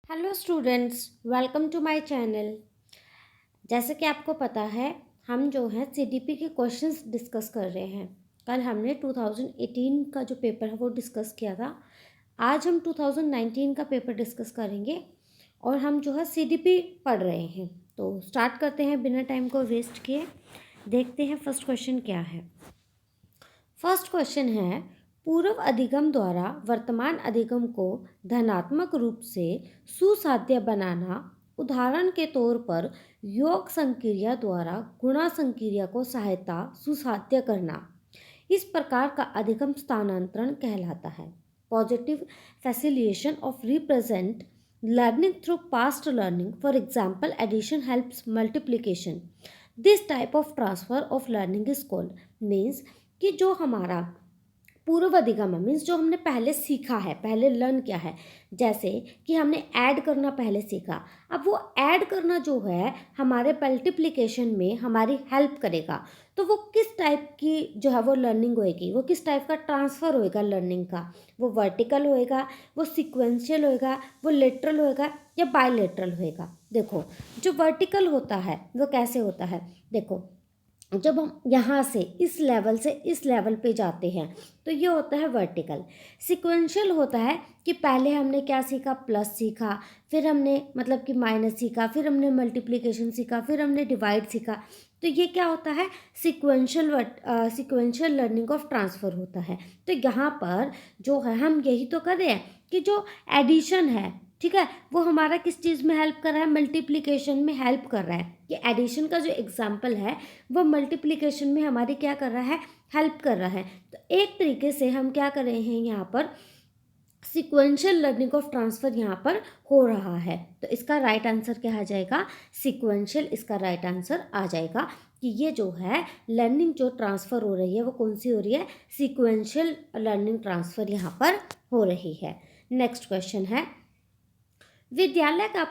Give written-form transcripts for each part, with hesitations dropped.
Hello students, welcome to my channel. जैसे कि आपको पता है, हम जो है सीडीपी के क्वेश्चंस डिस्कस कर रहे हैं। कल हमने 2018 का जो पेपर है वो डिस्कस किया था। आज हम 2019 का पेपर डिस्कस करेंगे और हम जो है सीडीपी पढ़ रहे हैं। तो स्टार्ट करते हैं बिना टाइम को वेस्ट किए। देखते हैं फर्स्ट क्वेश्चन क्या है। फर्स्ट क्वेश्चन है, पूर्व अधिगम द्वारा वर्तमान अधिगम को धनात्मक रूप से सुसाध्य बनाना। उदाहरण के तौर पर योग संक्रिया द्वारा गुणा संक्रिया को सहायता सुसाध्य करना। इस प्रकार का अधिगम स्थानांतरण कहलाता है। Positive facilitation of represent learning through past learning, for example addition helps multiplication. This type of transfer of learning is called, means कि जो हमारा पूर्व अधिगम है, मीन्स जो हमने पहले सीखा है, पहले लर्न किया है। जैसे कि हमने ऐड करना पहले सीखा, अब वो ऐड करना जो है हमारे मल्टीप्लिकेशन में हमारी हेल्प करेगा। तो वो किस टाइप की जो है वो लर्निंग होएगी, वो किस टाइप का ट्रांसफ़र होएगा लर्निंग का। वो वर्टिकल होएगा, वो सिक्वेंशियल होएगा, वो लेटरल होएगा या बायलेटरल होएगा। देखो, जो वर्टिकल होता है वो कैसे होता है। देखो, जब हम यहाँ से इस लेवल से इस लेवल पे जाते हैं तो ये होता है वर्टिकल। सिक्वेंशियल होता है कि पहले हमने क्या सीखा, प्लस सीखा, फिर हमने मतलब कि माइनस सीखा, फिर हमने मल्टीप्लिकेशन सीखा, फिर हमने डिवाइड सीखा। तो ये क्या होता है, सिक्वेंशियल लर्निंग ऑफ ट्रांसफ़र होता है। तो यहाँ पर जो है हम यही तो कर रहे हैं कि जो एडिशन है, ठीक है, वो हमारा किस चीज़ में हेल्प कर रहा है, मल्टीप्लिकेशन में हेल्प कर रहा है। कि एडिशन का जो एग्जाम्पल है वो मल्टीप्लिकेशन में हमारी क्या कर रहा है, हेल्प कर रहा है। तो एक तरीके से हम क्या कर रहे हैं, यहाँ पर सिक्वेंशियल लर्निंग ऑफ ट्रांसफ़र यहाँ पर हो रहा है। तो इसका राइट आंसर क्या आ जाएगा, सिक्वेंशियल। इसका राइट आंसर आ जाएगा कि ये जो है लर्निंग जो ट्रांसफ़र हो रही है वो कौन सी हो रही है, सिक्वेंशियल लर्निंग ट्रांसफ़र यहाँ पर हो रही है। नेक्स्ट क्वेश्चन है, विद्यालय का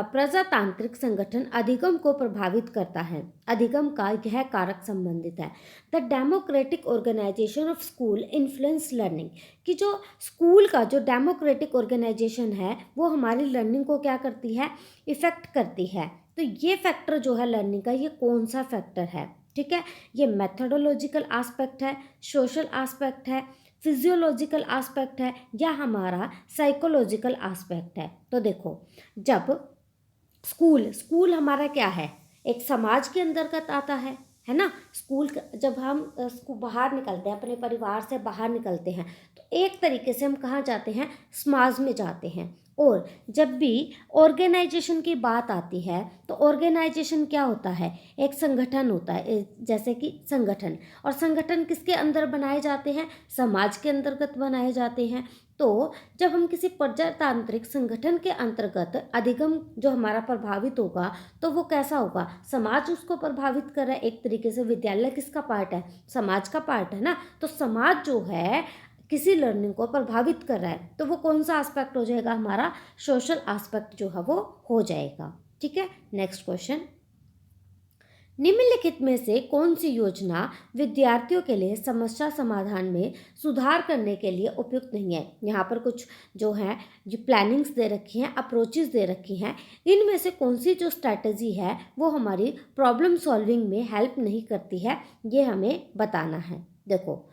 प्रजातांत्रिक संगठन अधिगम को प्रभावित करता है। अधिगम का यह कारक संबंधित है। The democratic organization of school influence learning, कि जो स्कूल का जो डेमोक्रेटिक ऑर्गेनाइजेशन है वो हमारी लर्निंग को क्या करती है, इफेक्ट करती है। तो ये फैक्टर जो है लर्निंग का, ये कौन सा फैक्टर है, ठीक है। ये मेथोडोलॉजिकल एस्पेक्ट है, सोशल एस्पेक्ट है, फिजियोलॉजिकल एस्पेक्ट है या हमारा साइकोलॉजिकल एस्पेक्ट है। तो देखो, जब स्कूल हमारा क्या है, एक समाज के अंतर्गत आता है ना। जब हम बाहर निकलते हैं, अपने परिवार से बाहर निकलते हैं, तो एक तरीके से हम कहाँ जाते हैं, समाज में जाते हैं। और जब भी ऑर्गेनाइजेशन की बात आती है तो ऑर्गेनाइजेशन क्या होता है, एक संगठन होता है। जैसे कि संगठन, और संगठन किसके अंदर बनाए जाते हैं, समाज के अंतर्गत बनाए जाते हैं। तो जब हम किसी प्रजातांत्रिक संगठन के अंतर्गत अधिगम जो हमारा प्रभावित होगा तो वो कैसा होगा, समाज उसको प्रभावित कर रहा है। एक तरीके से विद्यालय किसका पार्ट है, समाज का पार्ट है ना। तो समाज जो है किसी लर्निंग को प्रभावित कर रहा है तो वो कौन सा एस्पेक्ट हो जाएगा, हमारा सोशल एस्पेक्ट जो है वो हो जाएगा, ठीक है। नेक्स्ट क्वेश्चन, निम्नलिखित में से कौन सी योजना विद्यार्थियों के लिए समस्या समाधान में सुधार करने के लिए उपयुक्त नहीं है। यहाँ पर कुछ जो है जो प्लानिंग्स दे रखी हैं, अप्रोचेस दे रखी हैं, इनमें से कौन सी जो स्ट्रैटेजी है वो हमारी प्रॉब्लम सॉल्विंग में हेल्प नहीं करती है, ये हमें बताना है। देखो,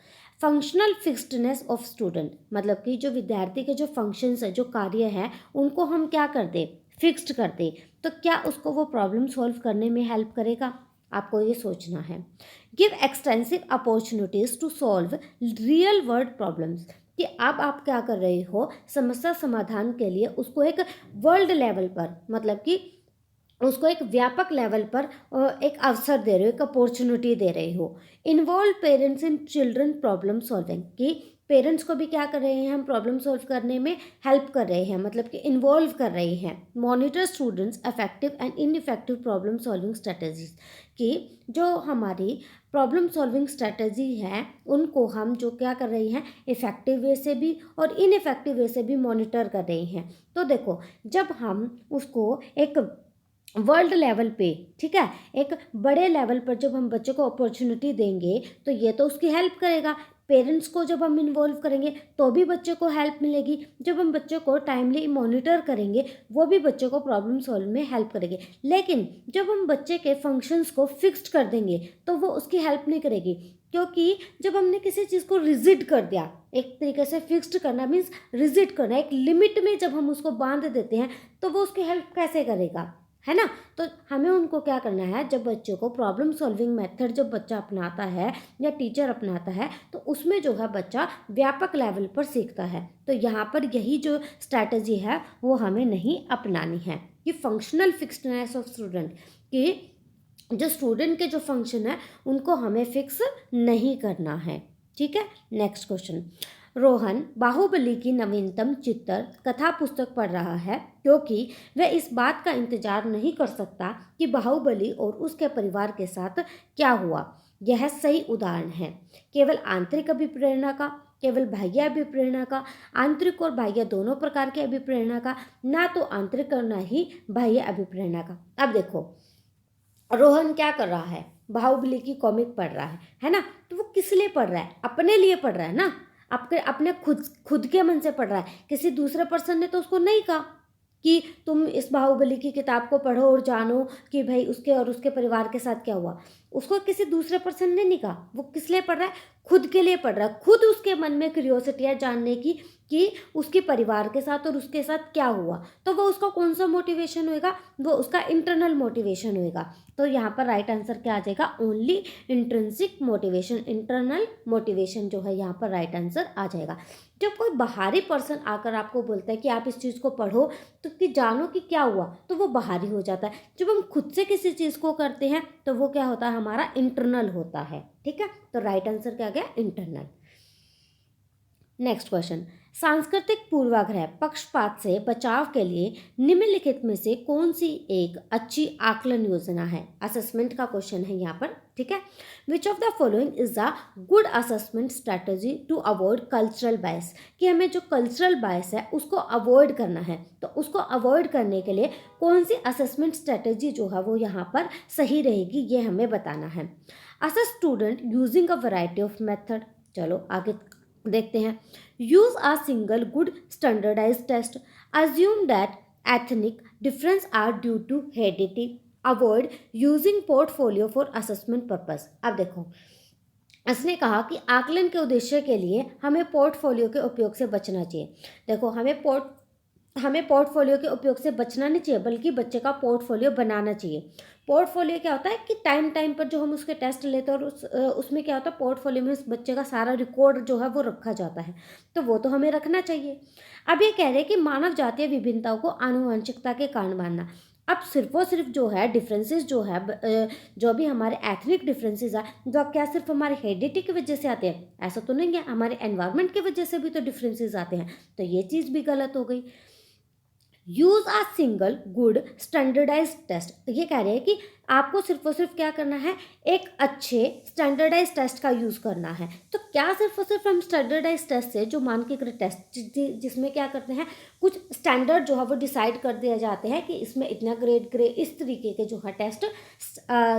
फंक्शनल फिक्स्डनेस ऑफ स्टूडेंट, मतलब कि जो विद्यार्थी के जो फंक्शंस है, जो कार्य हैं, उनको हम क्या कर दें, फिक्स्ड कर दें। तो क्या उसको वो प्रॉब्लम सॉल्व करने में हेल्प करेगा, आपको ये सोचना है। Give extensive opportunities to solve real world problems, कि अब आप क्या कर रहे हो, समस्या समाधान के लिए उसको एक वर्ल्ड लेवल पर, मतलब कि उसको एक व्यापक लेवल पर एक अवसर दे रहे हो, एक अपॉर्चुनिटी दे रहे हो। Involve parents in children problem solving, कि पेरेंट्स को भी क्या कर रहे हैं, हम प्रॉब्लम सॉल्व करने में हेल्प कर रहे हैं, मतलब कि इन्वॉल्व कर रहे हैं। Monitor students effective and ineffective problem solving strategies, कि जो हमारी प्रॉब्लम सॉल्विंग स्ट्रेटजी है उनको हम जो क्या कर रहे हैं, इफ़ेक्टिव वे से भी और इनइफेक्टिव वे से भी मॉनिटर कर रहे हैं। तो देखो, जब हम उसको एक वर्ल्ड लेवल पे, ठीक है, एक बड़े लेवल पर जब हम बच्चे को अपॉर्चुनिटी देंगे तो ये तो उसकी हेल्प करेगा। पेरेंट्स को जब हम इन्वॉल्व करेंगे तो भी बच्चे को हेल्प मिलेगी। जब हम बच्चे को टाइमली मॉनिटर करेंगे वो भी बच्चे को प्रॉब्लम सॉल्व में हेल्प करेंगे। लेकिन जब हम बच्चे के फंक्शंस को फिक्स्ड कर देंगे तो वो उसकी हेल्प नहीं करेगी, क्योंकि जब हमने किसी चीज़ को रिजिड कर दिया, एक तरीके से फिक्स्ड करना मीन्स रिजिड करना, एक लिमिट में जब हम उसको बांध देते हैं तो वो उसकी हेल्प कैसे करेगा, है ना। तो हमें उनको क्या करना है, जब बच्चे को प्रॉब्लम सॉल्विंग मेथड जब बच्चा अपनाता है या टीचर अपनाता है तो उसमें जो है बच्चा व्यापक लेवल पर सीखता है। तो यहाँ पर यही जो स्ट्रैटेजी है वो हमें नहीं अपनानी है कि फंक्शनल फिक्सडनेस ऑफ स्टूडेंट, कि जो स्टूडेंट के जो फंक्शन है उनको हमें फिक्स नहीं करना है। ठीक है, नेक्स्ट क्वेश्चन। रोहन बाहुबली की नवीनतम चित्र कथा पुस्तक पढ़ रहा है क्योंकि वह इस बात का इंतजार नहीं कर सकता कि बाहुबली और उसके परिवार के साथ क्या हुआ। यह सही उदाहरण है केवल आंतरिक अभिप्रेरणा का, केवल बाह्य अभिप्रेरणा का, आंतरिक और बाह्य दोनों प्रकार के अभिप्रेरणा का, ना तो आंतरिक और ना ही बाह्य अभिप्रेरणा का। अब देखो रोहन क्या कर रहा है, बाहुबली की कॉमिक पढ़ रहा है ना। तो वो किस लिए पढ़ रहा है, अपने लिए पढ़ रहा है ना, आपके अपने खुद के मन से पढ़ रहा है। किसी दूसरे पर्सन ने तो उसको नहीं कहा कि तुम इस बाहुबली की किताब को पढ़ो और जानो कि भाई उसके और उसके परिवार के साथ क्या हुआ। उसको किसी दूसरे पर्सन ने नहीं कहा। वो किस लिए पढ़ रहा है, खुद के लिए पढ़ रहा है। खुद उसके मन में क्यूरियोसिटी है जानने की कि उसके परिवार के साथ और उसके साथ क्या हुआ। तो वो उसका कौन सा मोटिवेशन होएगा, वो उसका इंटरनल मोटिवेशन होएगा। तो यहाँ पर राइट आंसर क्या आ जाएगा, only intrinsic motivation, internal motivation जो है यहाँ पर राइट आंसर आ जाएगा। जब कोई बाहरी पर्सन आकर आपको बोलता है कि आप इस चीज़ को पढ़ो तो कि जानो कि क्या हुआ, तो वो बाहरी हो जाता है। जब हम खुद से किसी चीज़ को करते हैं तो वो क्या होता है, हमारा इंटरनल होता है। ठीक है, तो राइट आंसर क्या गया, इंटरनल। Next question. सांस्कृतिक पूर्वाग्रह पक्षपात से बचाव के लिए निम्नलिखित में से कौन सी एक अच्छी आकलन योजना है। असेसमेंट का क्वेश्चन है यहाँ पर। ठीक है, which of the following is the good assessment strategy to avoid cultural bias, कि हमें जो कल्चरल बायस है उसको अवॉइड करना है। तो उसको अवॉइड करने के लिए कौन सी असेसमेंट स्ट्रैटेजी जो है वो यहाँ पर सही रहेगी, ये हमें बताना है। Assess student using a variety of method. चलो आगे देखते हैं। Use a single good standardized test, assume that ethnic difference are due to heredity, avoid using portfolio for assessment purpose. अब देखो इसने कहा कि आकलन के उद्देश्य के लिए हमें पोर्टफोलियो के उपयोग से बचना चाहिए। देखो हमें पोर्टफोलियो के उपयोग से बचना नहीं चाहिए, बल्कि बच्चे का पोर्टफोलियो बनाना चाहिए। पोर्टफोलियो क्या होता है कि टाइम टाइम पर जो हम उसके टेस्ट लेते हैं और उसमें क्या होता है, पोर्टफोलियो में उस बच्चे का सारा रिकॉर्ड जो है वो रखा जाता है। तो वो तो हमें रखना चाहिए। अब ये कह रहे हैं कि मानव जातीय विभिन्नताओं को आनुवंशिकता के कारण मानना। अब सिर्फ और सिर्फ जो है डिफरेंसेस जो है जो भी हमारे एथनिक डिफरेंसेस है, जो क्या सिर्फ हमारे हेरिडिटी की वजह से आते हैं, ऐसा तो नहीं है। हमारे एनवायरनमेंट की वजह से भी तो डिफरेंसेस आते हैं। तो ये चीज़ भी गलत हो गई। Use a single good standardize test, ये कह रहे हैं कि आपको सिर्फ और सिर्फ क्या करना है, एक अच्छे स्टैंडर्डाइज टेस्ट का यूज़ करना है। तो क्या सिर्फ और सिर्फ हम स्टैंडर्डाइज टेस्ट से, जो मानकीकृत टेस्ट जिसमें क्या करते हैं, कुछ स्टैंडर्ड जो है वो डिसाइड कर दिए जाते हैं कि इसमें इतना ग्रेड इस तरीके के जो है टेस्ट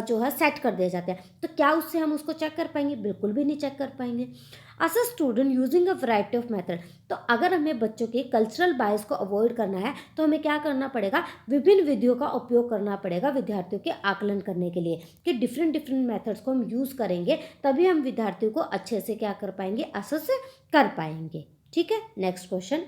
जो है सेट कर दिए जाते हैं। तो क्या उससे हम उसको चेक कर पाएंगे? बिल्कुल भी नहीं चेक कर पाएंगे। Assess a student using a variety of method, तो अगर हमें बच्चों के कल्चरल बायस को अवॉइड करना है तो हमें क्या करना पड़ेगा, विभिन्न विधियों का उपयोग करना पड़ेगा विद्यार्थियों के आकलन करने के लिए, कि डिफरेंट मेथड्स को हम यूज़ करेंगे तभी हम विद्यार्थियों को अच्छे से क्या कर पाएंगे, असेस कर पाएंगे। ठीक है, नेक्स्ट क्वेश्चन।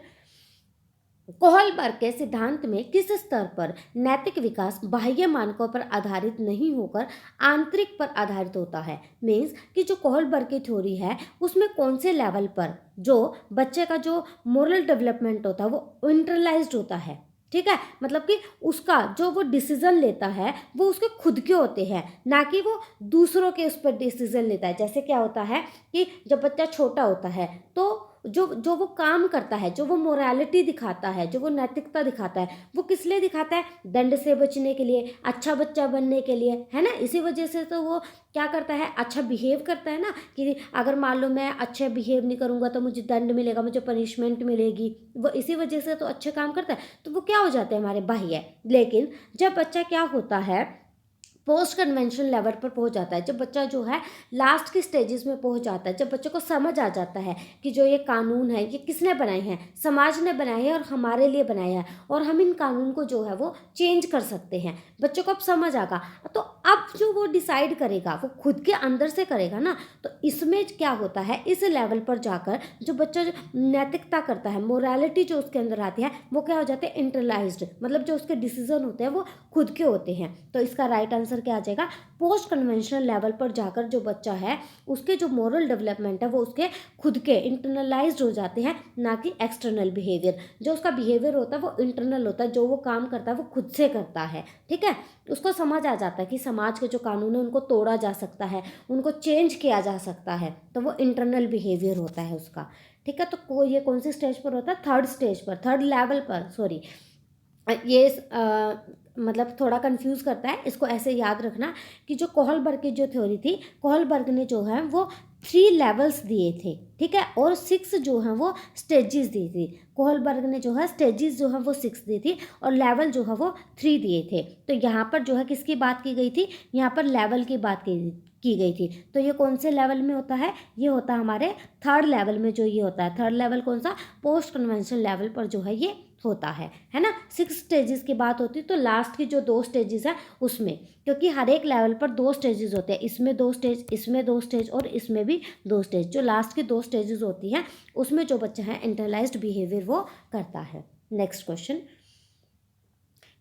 कोहलबर्ग के सिद्धांत में किस स्तर पर नैतिक विकास बाह्य मानकों पर आधारित नहीं होकर आंतरिक पर आधारित होता है। मीन्स कि जो कोहलबर्ग की थ्योरी है उसमें कौन से लेवल पर जो बच्चे का जो मोरल डेवलपमेंट होता है वो इंटरलाइज्ड होता है। ठीक है, मतलब कि उसका जो वो डिसीजन लेता है वो उसके खुद के होते हैं, ना कि वो दूसरों के उस पर डिसीजन लेता है। जैसे क्या होता है कि जब बच्चा छोटा होता है तो जो वो काम करता है, जो वो मोरालिटी दिखाता है, जो वो नैतिकता दिखाता है, वो किस लिए दिखाता है, दंड से बचने के लिए, अच्छा बच्चा बनने के लिए, है ना। इसी वजह से तो वो क्या करता है, अच्छा बिहेव करता है ना, कि अगर मान लो मैं अच्छे बिहेव नहीं करूँगा तो मुझे दंड मिलेगा, मुझे पनिशमेंट मिलेगी। वो इसी वजह से तो अच्छे काम करता है। तो वो क्या हो जाते हैं, हमारे बाह्य। लेकिन जब बच्चा क्या होता है, पोस्ट कन्वेंशन लेवल पर पहुंच जाता है, जब बच्चा जो है लास्ट की स्टेजेस में पहुंच जाता है, जब बच्चे को समझ आ जाता है कि जो ये कानून है ये किसने बनाए हैं, समाज ने बनाए हैं और हमारे लिए बनाया है, और हम इन कानून को जो है वो चेंज कर सकते हैं। बच्चों को अब समझ आएगा, तो अब जो वो डिसाइड करेगा वो खुद के अंदर से करेगा ना। तो इसमें क्या होता है, इस लेवल पर जाकर जो बच्चा जो नैतिकता करता है, मोरालिटी जो उसके अंदर आती है, वो क्या हो जाते हैं, इंटरलाइज्ड, मतलब जो उसके डिसीजन होते हैं वो खुद के होते हैं। तो इसका राइट आंसर क्या आ जाएगा, पोस्ट कन्वेंशनल लेवल पर जाकर जो बच्चा है उसके जो मोरल डेवलपमेंट है वो उसके खुद के इंटरनलाइज्ड हो जाते हैं, ना कि एक्सटर्नल बिहेवियर। जो उसका बिहेवियर होता है वो इंटरनल होता है, जो वो काम करता है वो खुद से करता है। ठीक है, उसको समझ आ जाता है कि समाज के जो कानून है उनको तोड़ा जा सकता है, उनको चेंज किया जा सकता है, तो वो इंटरनल बिहेवियर होता है उसका। ठीक है, तो ये कौन सी स्टेज पर होता है, थर्ड स्टेज पर, थर्ड लेवल पर, सॉरी। ये मतलब थोड़ा कंफ्यूज करता है, इसको ऐसे याद रखना कि जो कोहलबर्ग की जो थ्योरी थी, कोहलबर्ग ने जो है वो 3 लेवल्स दिए थे। ठीक है, और 6 जो हैं वो स्टेजेस दी थी। कोहलबर्ग ने जो है स्टेजेस जो है वो 6 दी थी और लेवल जो है वो 3 दिए थे। तो यहाँ पर जो है किसकी बात की गई थी, यहाँ पर लेवल की बात की गई थी। तो ये कौन से लेवल में होता है, ये होता है हमारे थर्ड लेवल में। जो ये होता है थर्ड लेवल कौन सा, पोस्ट कन्वेंशन लेवल पर जो है ये होता है ना। 6 स्टेजेस की बात होती है, तो लास्ट की जो 2 स्टेजेस है उसमें, क्योंकि हर एक लेवल पर 2 स्टेजेस होते हैं, इसमें 2 स्टेज, इसमें 2 स्टेज और इसमें भी 2 स्टेज। जो लास्ट की 2 स्टेजेस होती हैं उसमें जो बच्चा है इंटरलाइज्ड बिहेवियर वो करता है। नेक्स्ट क्वेश्चन,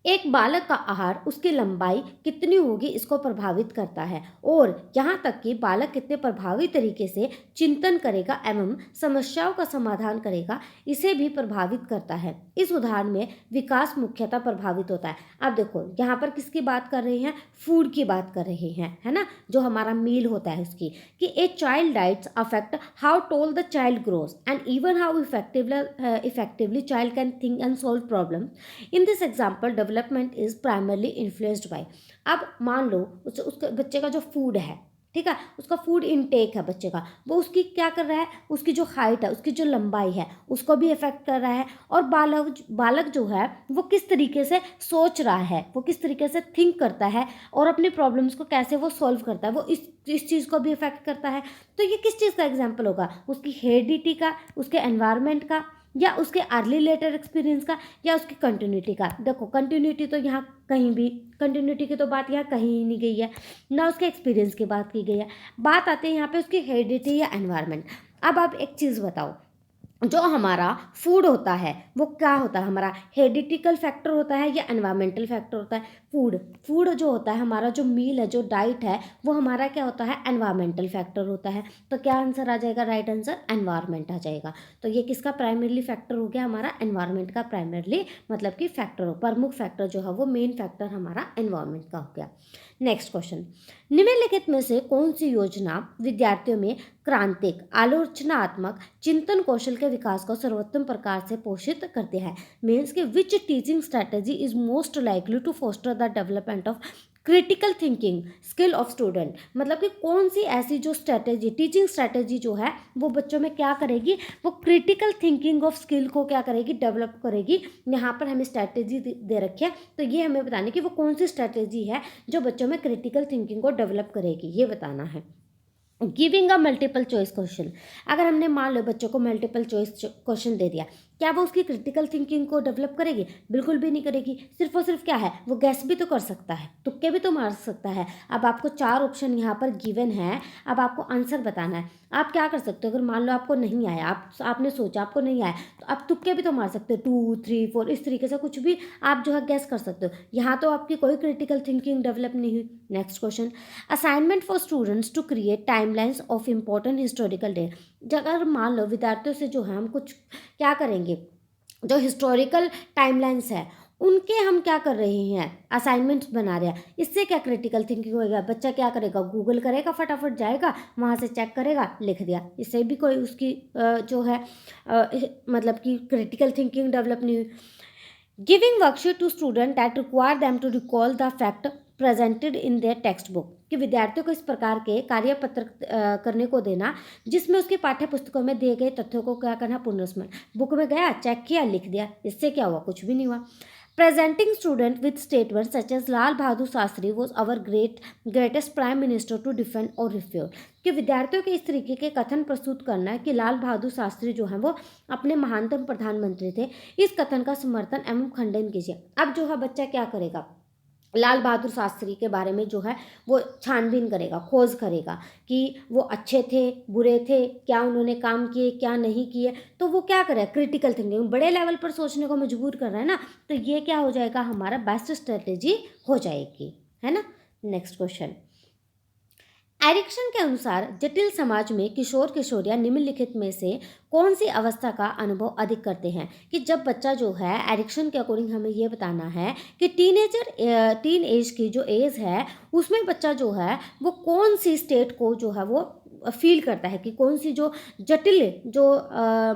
एक बालक का आहार उसकी लंबाई कितनी होगी इसको प्रभावित करता है, और यहाँ तक कि बालक कितने प्रभावी तरीके से चिंतन करेगा एवं समस्याओं का समाधान करेगा इसे भी प्रभावित करता है। इस उदाहरण में विकास मुख्यतः प्रभावित होता है। अब देखो यहाँ पर किसकी बात कर रहे हैं, फूड की बात कर रहे हैं, है ना, जो हमारा मील होता है उसकी, कि a child diets affect how toll the child grows and even how effectively child can think and solve problem. In this example development is primarily influenced by. अब मान लो उसके बच्चे का जो फूड है, ठीक है, उसका फूड इनटेक है बच्चे का, वो उसकी क्या कर रहा है, उसकी जो हाइट है, उसकी जो लंबाई है उसको भी इफेक्ट कर रहा है, और बालक जो है वो किस तरीके से सोच रहा है, वो किस तरीके से थिंक करता है और अपनी प्रॉब्लम्स को कैसे वो सॉल्व करता है, वो इस चीज़ को भी इफेक्ट करता है। तो ये किस चीज़ का एग्जाम्पल होगा, उसकी हेरिडिटी का, उसके एनवायरनमेंट का, या उसके अर्ली लेटर एक्सपीरियंस का, या उसकी कंटिन्यूटी का। देखो कंटिन्यूटी तो यहाँ कहीं भी, कंटिन्यूटी की तो बात यहाँ कहीं ही नहीं गई है, ना उसके एक्सपीरियंस की बात की गई है। बात आती है यहाँ पे उसकी हेरिडिटी या एनवायरनमेंट। अब आप एक चीज़ बताओ, जो हमारा फूड होता है वो क्या होता है, हमारा हेरिडिटिकल फैक्टर होता है या एनवायरमेंटल फैक्टर होता है। फूड जो होता है, हमारा जो मील है, जो डाइट है, वो हमारा क्या होता है, एनवायरमेंटल फैक्टर होता है। तो क्या आंसर आ जाएगा, राइट आंसर एनवायरमेंट आ जाएगा। तो ये किसका प्राइमरीली फैक्टर हो गया, हमारा एनवायरमेंट का प्राइमरीली मतलब कि फैक्टर हो, प्रमुख फैक्टर जो है वो मेन फैक्टर हमारा एनवायरमेंट का हो गया। नेक्स्ट क्वेश्चन, निम्नलिखित में से कौन सी योजना विद्यार्थियों में क्रांतिक आलोचनात्मक चिंतन कौशल के विकास को सर्वोत्तम प्रकार से पोषित करते हैं। मीन्स के which teaching strategy is most likely to foster the development of critical thinking skill of student. मतलब कि कौन सी ऐसी जो स्ट्रैटेजी, टीचिंग स्ट्रैटेजी जो है वो बच्चों में क्या करेगी, वो क्रिटिकल थिंकिंग ऑफ स्किल को क्या करेगी, डेवलप करेगी। यहाँ पर हमें स्ट्रैटेजी दे रखी है, तो ये हमें बताने की वो कौन सी स्ट्रैटेजी है जो बच्चों में क्रिटिकल थिंकिंग को डेवलप करेगी, ये बताना है। Giving a multiple choice question, अगर हमने मान लो बच्चों को मल्टीपल चॉइस क्वेश्चन दे दिया, क्या वो उसकी क्रिटिकल थिंकिंग को डेवलप करेगी, बिल्कुल भी नहीं करेगी। सिर्फ और सिर्फ क्या है, वो गैस भी तो कर सकता है, तुक्के भी तो मार सकता है। अब आपको 4 ऑप्शन यहाँ पर गिवन है, अब आपको आंसर बताना है। आप क्या कर सकते हो, अगर मान लो आपको नहीं आया, आपने सोचा आपको नहीं आया, तो आप तुक्के भी तो मार सकते हो, 2 3 4 इस तरीके से कुछ भी आप जो है गैस कर सकते हो। यहाँ तो आपकी कोई क्रिटिकल थिंकिंग डेवलप नहीं हुई। Next question, assignment for students to create timelines of important historical day. अगर मान लो विद्यार्थियों से जो है हम कुछ क्या करेंगे, जो हिस्टोरिकल टाइमलाइंस है उनके हम क्या कर रहे हैं, असाइनमेंट्स बना रहे हैं। इससे क्या क्रिटिकल थिंकिंग होएगा, बच्चा क्या करेगा, गूगल करेगा, फटाफट जाएगा वहाँ से चेक करेगा, लिख दिया। इससे भी कोई उसकी जो है मतलब कि क्रिटिकल थिंकिंग डेवलप नहीं हुई। Giving worksheet to student that require them to recall the fact presented in their text book, कि विद्यार्थियों को इस प्रकार के कार्यपत्र करने को देना जिसमें उसकी पाठ्य पुस्तकों में दिए गए तथ्यों को क्या करना, पुनर्स्मरण। बुक में गया, चेक किया, लिख दिया। इससे क्या हुआ, कुछ भी नहीं हुआ। Presenting student with statements such as Lal Bahadur Shastri was our greatest prime minister to defend or refute, कि विद्यार्थियों के इस तरीके के कथन प्रस्तुत करना है कि लाल बहादुर शास्त्री जो है वो अपने महानतम प्रधानमंत्री थे, इस कथन का समर्थन एवं खंडन कीजिए। अब जो है बच्चा क्या करेगा, लाल बहादुर शास्त्री के बारे में जो है वो छानबीन करेगा, खोज करेगा कि वो अच्छे थे, बुरे थे, क्या उन्होंने काम किए, क्या नहीं किए। तो वो क्या करे, क्रिटिकल थिंकिंग, बड़े लेवल पर सोचने को मजबूर कर रहा है ना। तो ये क्या हो जाएगा, हमारा बेस्ट स्ट्रेटेजी हो जाएगी, है ना। नेक्स्ट क्वेश्चन, एरिक्सन के अनुसार जटिल समाज में किशोर किशोरियां निम्नलिखित में से कौन सी अवस्था का अनुभव अधिक करते हैं, कि जब बच्चा जो है, एरिक्सन के अकॉर्डिंग हमें ये बताना है कि टीन एज की जो एज है उसमें बच्चा जो है वो कौन सी स्टेट को जो है वो फील करता है, कि कौन सी जो जटिल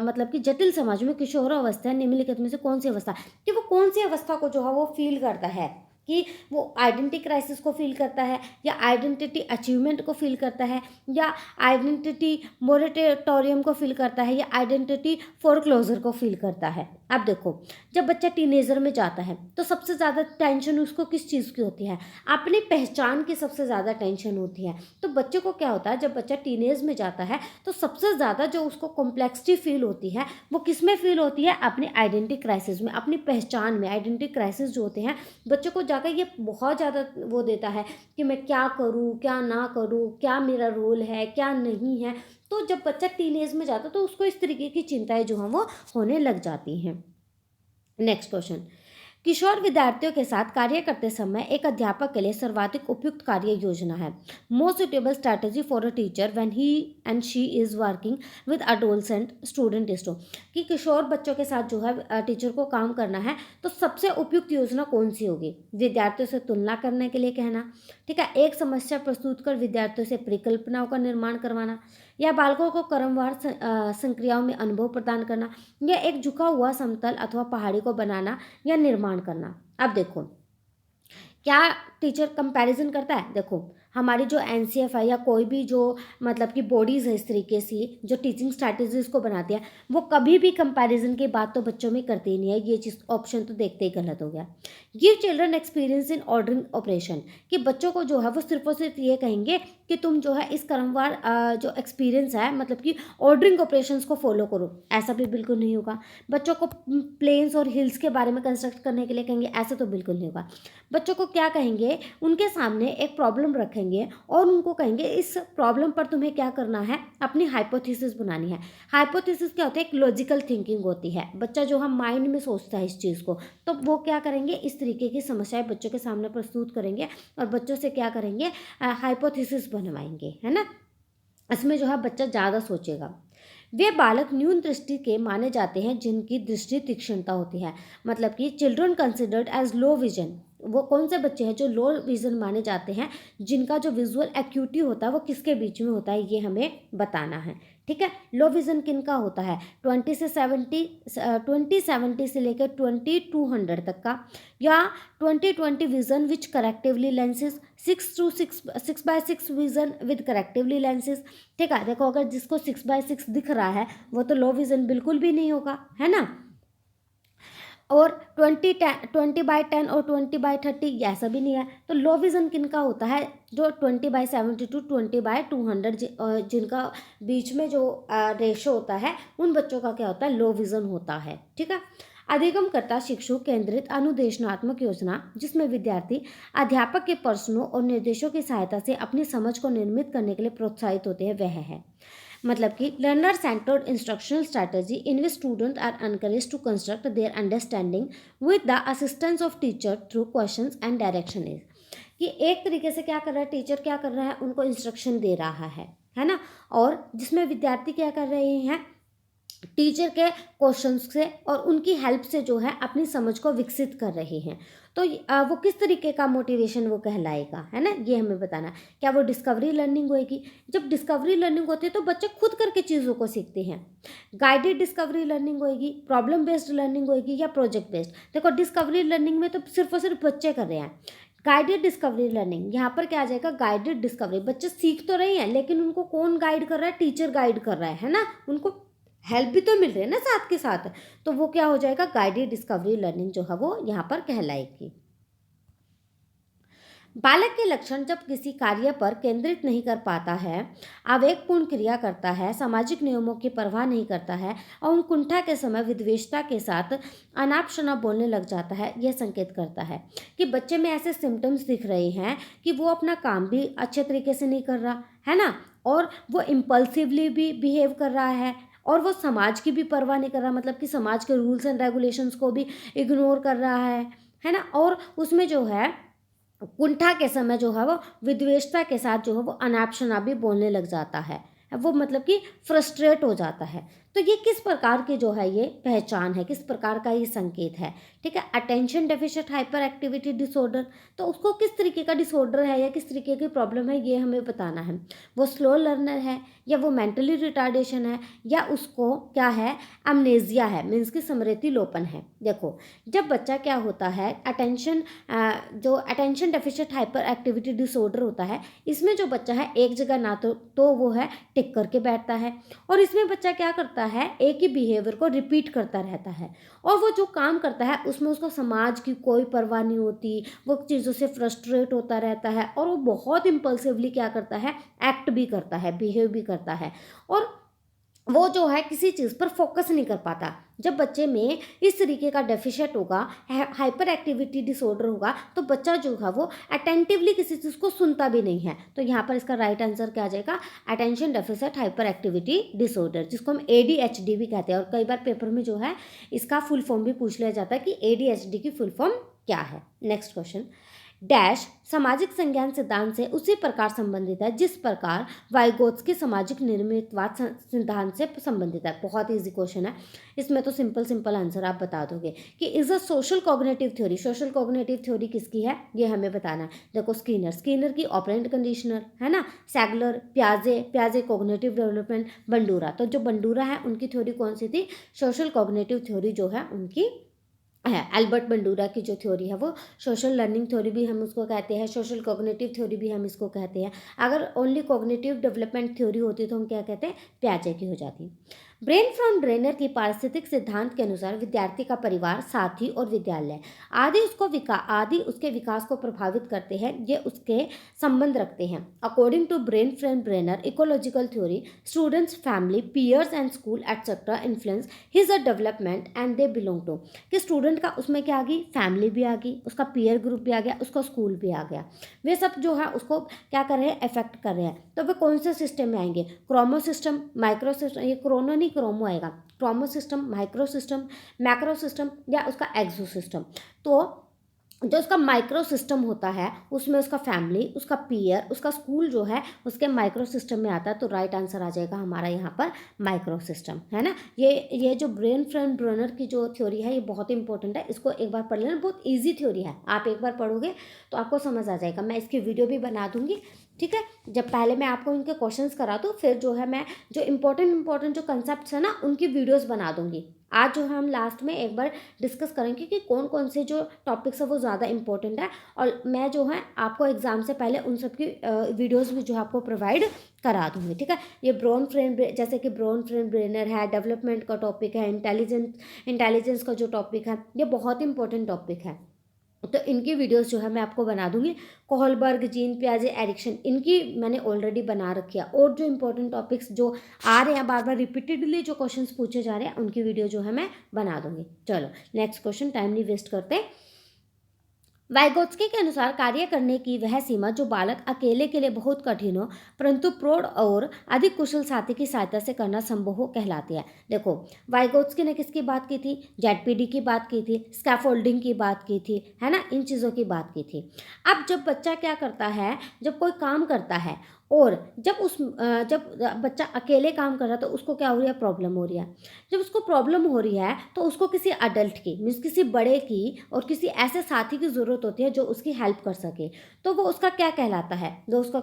मतलब कि जटिल समाज में किशोर अवस्था निम्नलिखित में से कौन सी अवस्था, कि वो कौन सी अवस्था को जो है वो फील करता है, कि वो आइडेंटिटी क्राइसिस को फील करता है, या आइडेंटिटी अचीवमेंट को फील करता है, या आइडेंटिटी मोरेटोरियम को फील करता है, या आइडेंटिटी फोरक्लोजर को फील करता है। अब देखो, जब बच्चा टीनेजर में जाता है तो सबसे ज़्यादा टेंशन उसको किस चीज़ की होती है, अपनी पहचान की सबसे ज़्यादा टेंशन होती है। तो बच्चे को क्या होता है, जब बच्चा टीनेज में जाता है तो सबसे ज़्यादा जो उसको कॉम्प्लेक्सिटी फील होती है वो किस में फील होती है, अपनी आइडेंटिटी क्राइसिस में, अपनी पहचान में। आइडेंटिटी क्राइसिस जो होते हैं बच्चे को जाकर ये बहुत ज़्यादा वो देता है कि मैं क्या करूँ, क्या ना करूँ, क्या मेरा रोल है, क्या नहीं है। तो जब बच्चा टीनेज में जाता है तो उसको इस तरीके की चिंताएं जो हैं वो होने लग जाती हैं। नेक्स्ट क्वेश्चन, किशोर विद्यार्थियों के साथ कार्य करते समय एक अध्यापक के लिए सर्वाधिक उपयुक्त कार्य योजना है। Most suitable strategy for a teacher when he and she is working with adolescent student is to, कि किशोर बच्चों के साथ जो है टीचर को काम करना है तो सबसे उपयुक्त योजना कौन सी होगी, विद्यार्थियों से तुलना करने के लिए कहना, ठीक है, एक समस्या प्रस्तुत कर विद्यार्थियों से परिकल्पनाओं का निर्माण करवाना, या बालकों को क्रमवार संक्रियाओं में अनुभव प्रदान करना, या एक झुका हुआ समतल अथवा पहाड़ी को बनाना या निर्माण करना। अब देखो, क्या टीचर कंपैरिजन करता है, देखो हमारी जो एनसीएफ है या कोई भी जो मतलब कि बॉडीज़ है इस तरीके से जो टीचिंग स्ट्रैटेजीज को बनाती है, वो कभी भी कंपैरिजन की बात तो बच्चों में करती ही नहीं है। ये चीज़ ऑप्शन तो देखते ही गलत हो गया। Give children experience in ordering operation, कि बच्चों को जो है वो सिर्फ और सिर्फ ये कहेंगे कि तुम जो है इस क्रमवार जो एक्सपीरियंस है मतलब कि ऑर्डरिंग ऑपरेशंस को फॉलो करो, ऐसा भी बिल्कुल नहीं होगा। बच्चों को प्लेन्स और हिल्स के बारे में कंस्ट्रक्ट करने के लिए कहेंगे, ऐसा तो बिल्कुल नहीं होगा। बच्चों को क्या कहेंगे, उनके सामने एक प्रॉब्लम रखेंगे और उनको कहेंगे इस प्रॉब्लम पर तुम्हें क्या करना है, अपनी हाइपोथेसिस बनानी है। हाइपोथेसिस क्या होता है, एक लॉजिकल थिंकिंग होती है। बच्चा जो हम माइंड में सोचता है इस चीज़ को, तो वो क्या करेंगे, इस तरीके की समस्याएं बच्चों के सामने प्रस्तुत करेंगे और बच्चों से क्या करेंगे, हाइपोथेसिस बनवाएंगे, है ना। इसमें जो है बच्चा ज़्यादा सोचेगा। वे बालक न्यून दृष्टि के माने जाते हैं जिनकी दृष्टि तीक्ष्णता होती है, मतलब कि children considered as low vision, वो कौन से बच्चे हैं जो लो विजन माने जाते हैं, जिनका जो विजुअल एक्यूटी होता है वो किसके बीच में होता है, ये हमें बताना है, ठीक है। लो विजन किनका होता है, 20/70 से लेकर 20/200 तक का, या 20/20 vision which correctively lenses, 6/6 vision with correctively lenses, ठीक है। देखो अगर जिसको 6/6 दिख रहा है वो तो लो विजन बिल्कुल भी नहीं होगा, है ना। और 20/10 और 20/30 ऐसा भी नहीं है। तो लो विजन किनका होता है, जो 20/70 टू 20/200 जिनका बीच में जो रेशो होता है, उन बच्चों का क्या होता है, लो विजन होता है, ठीक है। अधिगमकर्ता शिक्षु केंद्रित अनुदेशनात्मक योजना, जिसमें विद्यार्थी अध्यापक के प्रश्नों और निर्देशों की सहायता से अपनी समझ को निर्मित करने के लिए प्रोत्साहित होते हैं, वह है मतलब कि learner centred instructional strategy in which student are encourage to construct their understanding with the assistance of teacher through questions and direction is, कि एक तरीके से क्या कर रहा है टीचर, क्या कर रहा है, उनको इंस्ट्रक्शन दे रहा है ना। और जिसमें विद्यार्थी क्या कर रहे हैं, टीचर के क्वेश्चंस से और उनकी हेल्प से जो है अपनी समझ को विकसित कर रहे हैं। तो वो किस तरीके का मोटिवेशन वो कहलाएगा, है ना, ये हमें बताना। क्या वो डिस्कवरी लर्निंग होएगी, जब डिस्कवरी लर्निंग होती है तो बच्चे खुद करके चीज़ों को सीखते हैं। गाइडेड डिस्कवरी लर्निंग होएगी, प्रॉब्लम बेस्ड लर्निंग होएगी, या प्रोजेक्ट बेस्ड। देखो डिस्कवरी लर्निंग में तो सिर्फ और सिर्फ बच्चे कर रहे हैं। गाइडेड डिस्कवरी लर्निंग, यहाँ पर क्या आ जाएगा, गाइडेड डिस्कवरी, बच्चे सीख तो रहे हैं लेकिन उनको कौन गाइड कर रहा है, टीचर गाइड कर रहा है ना, उनको हेल्प भी तो मिल रही है ना साथ के साथ, तो वो क्या हो जाएगा, गाइडेड डिस्कवरी लर्निंग जो है वो यहाँ पर कहलाएगी। बालक के लक्षण जब किसी कार्य पर केंद्रित नहीं कर पाता है, आवेगपूर्ण क्रिया करता है, सामाजिक नियमों की परवाह नहीं करता है और कुंठा के समय विद्वेषता के साथ अनाप शनाप बोलने लग जाता है, यह संकेत करता है कि बच्चे में ऐसे सिम्टम्स दिख रहे हैं कि वो अपना काम भी अच्छे तरीके से नहीं कर रहा है ना, और वो इम्पल्सिवली भी बिहेव कर रहा है, और वो समाज की भी परवाह नहीं कर रहा, मतलब कि समाज के रूल्स एंड रेगुलेशंस को भी इग्नोर कर रहा है ना, और उसमें जो है कुंठा के समय जो है वो विद्वेषता के साथ जो है वो अनाप शनाप भी बोलने लग जाता है, वो मतलब कि फ्रस्ट्रेट हो जाता है। तो ये किस प्रकार की जो है ये पहचान है, किस प्रकार का ये संकेत है, ठीक है। Attention deficient hyper activity disorder, तो उसको किस तरीके का डिसऑर्डर है या किस तरीके की प्रॉब्लम है ये हमें बताना है। वो स्लो लर्नर है या वो मेंटली रिटार्डेशन है या उसको क्या है, अमनेजिया है, मीन्स की स्मृति लोपन है। देखो जब बच्चा क्या होता है, जो attention deficient hyper activity disorder होता है, इसमें जो बच्चा है एक जगह ना तो वो है टिक करके बैठता है, और इसमें बच्चा क्या करता है, एक ही बिहेवियर को रिपीट करता रहता है, और वो जो काम करता है उसमें उसको समाज की कोई परवाह नहीं होती, वो चीज़ों से फ्रस्ट्रेट होता रहता है, और वो बहुत इम्पल्सिवली क्या करता है, एक्ट भी करता है, बिहेव भी करता है, और वो जो है किसी चीज़ पर फोकस नहीं कर पाता। जब बच्चे में इस तरीके का डेफिशिएंट होगा, हाइपर एक्टिविटी डिसऑर्डर होगा, तो बच्चा जो है वो अटेंटिवली किसी चीज़ को सुनता भी नहीं है। तो यहाँ पर इसका राइट आंसर क्या आ जाएगा, attention deficit hyper activity disorder, जिसको हम ADHD भी कहते हैं, और कई बार पेपर में जो है इसका फुल फॉर्म भी पूछ लिया जाता है कि ADHD की फुल फॉर्म क्या है। नेक्स्ट क्वेश्चन, डैश सामाजिक संज्ञान सिद्धांत से उसी प्रकार संबंधित है जिस प्रकार वाइगोत्स्की सामाजिक निर्मितवाद सिद्धांत से संबंधित है। बहुत इजी क्वेश्चन है, इसमें तो सिंपल आंसर आप बता दोगे कि is a social cognitive theory. Social cognitive theory किसकी है ये हमें बताना है। देखो स्किनर की ऑपरेंट कंडीशनर है ना, सैगलर, प्याजे कॉग्निटिव डेवलपमेंट, बंडूरा। तो जो बंडूरा है उनकी थ्योरी कौन सी थी, सोशल कॉग्निटिव थ्योरी जो है उनकी है। एल्बर्ट बंडूरा की जो थ्योरी है वो सोशल लर्निंग थ्योरी भी हम उसको कहते हैं, सोशल कॉग्निटिव थ्योरी भी हम इसको कहते हैं। अगर ओनली कॉग्निटिव डेवलपमेंट थ्योरी होती तो हम क्या कहते हैं, प्याजे की हो जाती। ब्रेन फ्रॉम ड्रेनर की पारिस्थितिक सिद्धांत के अनुसार विद्यार्थी का परिवार, साथी और विद्यालय आदि उसके विकास को प्रभावित करते हैं, ये उसके संबंध रखते हैं। According to Bronfenbrenner ecological theory, students, family, peers and school etcetera influence his a development and they belong to. कि स्टूडेंट का उसमें क्या आ गई, फैमिली भी आ गई, उसका पीयर ग्रुप भी आ गया, उसका स्कूल भी आ गया, वे सब जो है उसको क्या कर रहे हैं, इफेक्ट कर रहे हैं। तो वे कौन से सिस्टम में आएंगे, क्रोमो सिस्टम, माइक्रो सिस्टम, ये क्रोनो नहीं क्रोमो आएगा, chromo system, micro system, macro system या उसका एक्सो सिस्टम। तो जो उसका माइक्रो सिस्टम होता है उसमें उसका फैमिली, उसका पीयर, उसका स्कूल जो है उसके माइक्रो सिस्टम में आता है। तो राइट आंसर आ जाएगा हमारा यहाँ पर माइक्रो सिस्टम, है ना। ये जो ब्रेन फ्रॉम ड्रेनर की जो थ्योरी है ये बहुत इंपॉर्टेंट है, इसको एक बार पढ़ लेना, बहुत ईजी थ्योरी है, आप एक बार पढ़ोगे तो आपको समझ आ जाएगा। मैं इसकी वीडियो भी बना दूंगी, ठीक है। जब पहले मैं आपको इनके क्वेश्चंस करा दूँ, फिर जो है मैं जो इंपॉर्टेंट जो कंसेप्ट है ना उनकी वीडियोस बना दूंगी। आज जो है हम लास्ट में एक बार डिस्कस करेंगे कि कौन कौन से जो टॉपिक्स है वो ज़्यादा इंपॉर्टेंट है, और मैं जो है आपको एग्जाम से पहले उन सब की वीडियोस भी जो है आपको प्रोवाइड करा दूंगी, ठीक है। ये ब्रेन फ्रेम, जैसे कि ब्रेन फ्रेम ब्रेनर है, डेवलपमेंट का टॉपिक है, इंटेलिजेंस का जो टॉपिक है ये बहुत इंपॉर्टेंट टॉपिक है। तो इनकी वीडियोस जो है मैं आपको बना दूंगी। कोहलबर्ग, जीन पियाजे, एरिक्सन, इनकी मैंने ऑलरेडी बना रखी है, और जो इंपॉर्टेंट टॉपिक्स जो आ रहे हैं बार बार रिपीटेडली जो क्वेश्चंस पूछे जा रहे हैं उनकी वीडियो जो है मैं बना दूंगी। चलो नेक्स्ट क्वेश्चन, टाइम नहीं वेस्ट करते। वाइगोत्स्की के अनुसार कार्य करने की वह सीमा जो बालक अकेले के लिए बहुत कठिन हो परंतु प्रौढ़ और अधिक कुशल साथी की सहायता से करना संभव हो कहलाती है। देखो वाइगोत्स्की ने किसकी बात की थी, ZPD की बात की थी, स्कैफोल्डिंग की बात की थी, है ना, इन चीज़ों की बात की थी। अब जब बच्चा क्या करता है, जब कोई काम करता है और जब बच्चा अकेले काम कर रहा है तो उसको क्या हो रही है, प्रॉब्लम हो रही है। जब उसको प्रॉब्लम हो रही है तो उसको किसी अडल्ट की, मीन्स किसी बड़े की और किसी ऐसे साथी की ज़रूरत होती है जो उसकी हेल्प कर सके। तो वो उसका क्या कहलाता है, वो उसका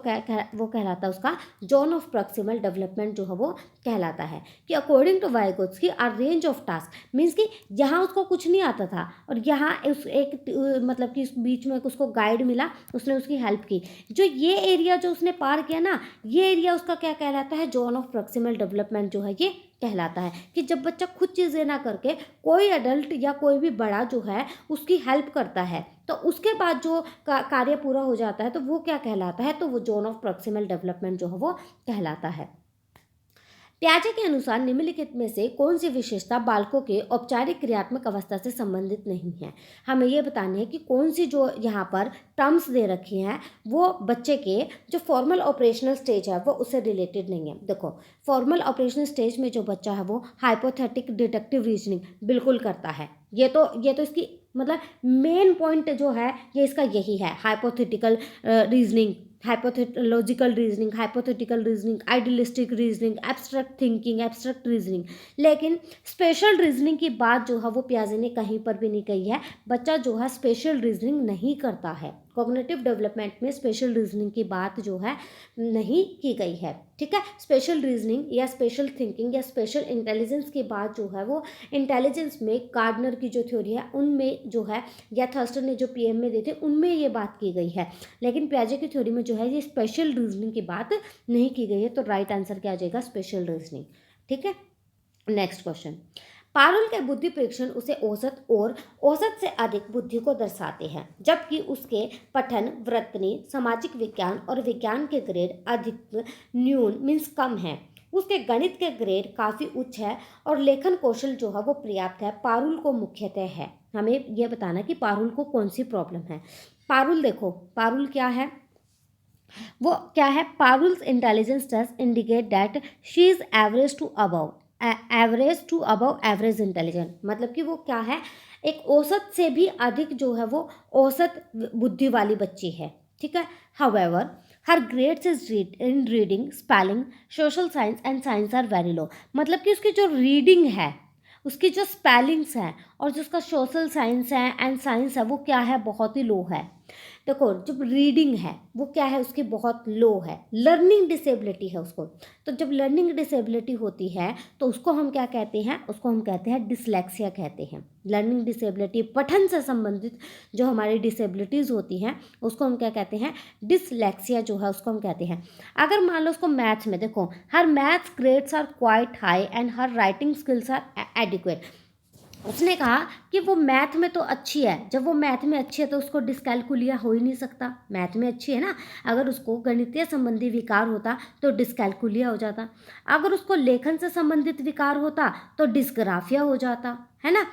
वो कहलाता है उसका जोन ऑफ प्रॉक्सिमल डेवलपमेंट जो है वो कहलाता है। कि according to Vygotsky are range of task, means कि यहाँ उसको कुछ नहीं आता था और यहाँ मतलब कि इस बीच में उसको गाइड मिला, उसने उसकी हेल्प की। जो ये एरिया जो उसने पार किया ना, ये एरिया उसका क्या कहलाता है, जोन ऑफ प्रॉक्सिमल डेवलपमेंट जो है ये कहलाता है। कि जब बच्चा खुद चीज़ें ना करके कोई एडल्ट या कोई भी बड़ा जो है उसकी हेल्प करता है, तो उसके बाद जो कार्य पूरा हो जाता है तो वो क्या कहलाता है, तो वो जोन ऑफ प्रॉक्सिमल डेवलपमेंट जो है वो कहलाता है। पियाजे के अनुसार निम्नलिखित में से कौन सी विशेषता बालकों के औपचारिक क्रियात्मक अवस्था से संबंधित नहीं है। हमें ये बताना है कि कौन सी जो यहाँ पर टर्म्स दे रखी हैं वो बच्चे के जो फॉर्मल ऑपरेशनल स्टेज है वो उससे रिलेटेड नहीं है। देखो, फॉर्मल ऑपरेशनल स्टेज में जो बच्चा है वो हाइपोथेटिक डिडक्टिव रीजनिंग बिल्कुल करता है। ये तो इसकी मतलब मेन पॉइंट जो है ये इसका यही है, hypothetical reasoning, logical reasoning, hypothetical reasoning, idealistic reasoning, abstract thinking, abstract reasoning. लेकिन स्पेशल रीजनिंग की बात जो है वो पियाजे ने कहीं पर भी नहीं कही है। बच्चा जो है स्पेशल रीजनिंग नहीं करता है। कॉग्निटिव डेवलपमेंट में स्पेशल रीजनिंग की बात जो है नहीं की गई है। ठीक है, स्पेशल रीजनिंग या स्पेशल थिंकिंग या स्पेशल इंटेलिजेंस की बात जो है वो इंटेलिजेंस में गार्डनर की जो थ्योरी है उनमें जो है, या थर्स्टन ने जो पीएम में दी थी उनमें ये बात की गई है। लेकिन पियाजे की थ्योरी में जो है ये स्पेशल रीजनिंग की बात नहीं की गई है। तो राइट आंसर क्या आ जाएगा, स्पेशल रीजनिंग। ठीक है, नेक्स्ट क्वेश्चन। पारुल के बुद्धि परीक्षण उसे औसत और औसत से अधिक बुद्धि को दर्शाते हैं, जबकि उसके पठन, वृत्तनी, सामाजिक विज्ञान और विज्ञान के ग्रेड अधिक न्यून मीन्स कम है। उसके गणित के ग्रेड काफ़ी उच्च है और लेखन कौशल जो है वो पर्याप्त है। पारुल को मुख्यतः है, हमें यह बताना कि पारुल को कौन सी प्रॉब्लम है। पारुल देखो, पारुल क्या है, वो क्या है, Parul's intelligence test indicate that she is average to above average intelligent. मतलब कि वो क्या है, एक औसत से भी अधिक जो है वो औसत बुद्धि वाली बच्ची है। ठीक है, however her grades in reading, spelling, social science and science are very low. मतलब कि उसकी जो रीडिंग है, उसकी जो स्पेलिंग्स हैं और जो उसका सोशल साइंस है एंड साइंस है वो क्या है, बहुत ही लो है। देखो, जब रीडिंग है वो क्या है, उसकी बहुत लो है। लर्निंग डिसेबिलिटी है उसको, तो जब लर्निंग डिसेबिलिटी होती है तो उसको हम क्या कहते हैं, उसको हम कहते हैं डिसलेक्सिया कहते हैं। लर्निंग डिसेबिलिटी, पठन से संबंधित जो हमारी डिसेबिलिटीज़ होती हैं उसको हम क्या कहते हैं, डिसलेक्सिया जो है उसको हम कहते हैं। अगर मान लो उसको मैथ्स में देखो, her maths grades are quite high and her writing skills are adequate. उसने कहा कि वो मैथ में तो अच्छी है, जब वो मैथ में अच्छी है तो उसको डिस्कैलकुलिया हो ही नहीं सकता। मैथ में अच्छी है ना, अगर उसको गणितीय संबंधी विकार होता तो डिस्कैलकुलिया हो जाता। अगर उसको लेखन से संबंधित विकार होता तो डिस्ग्राफिया हो जाता, है ना।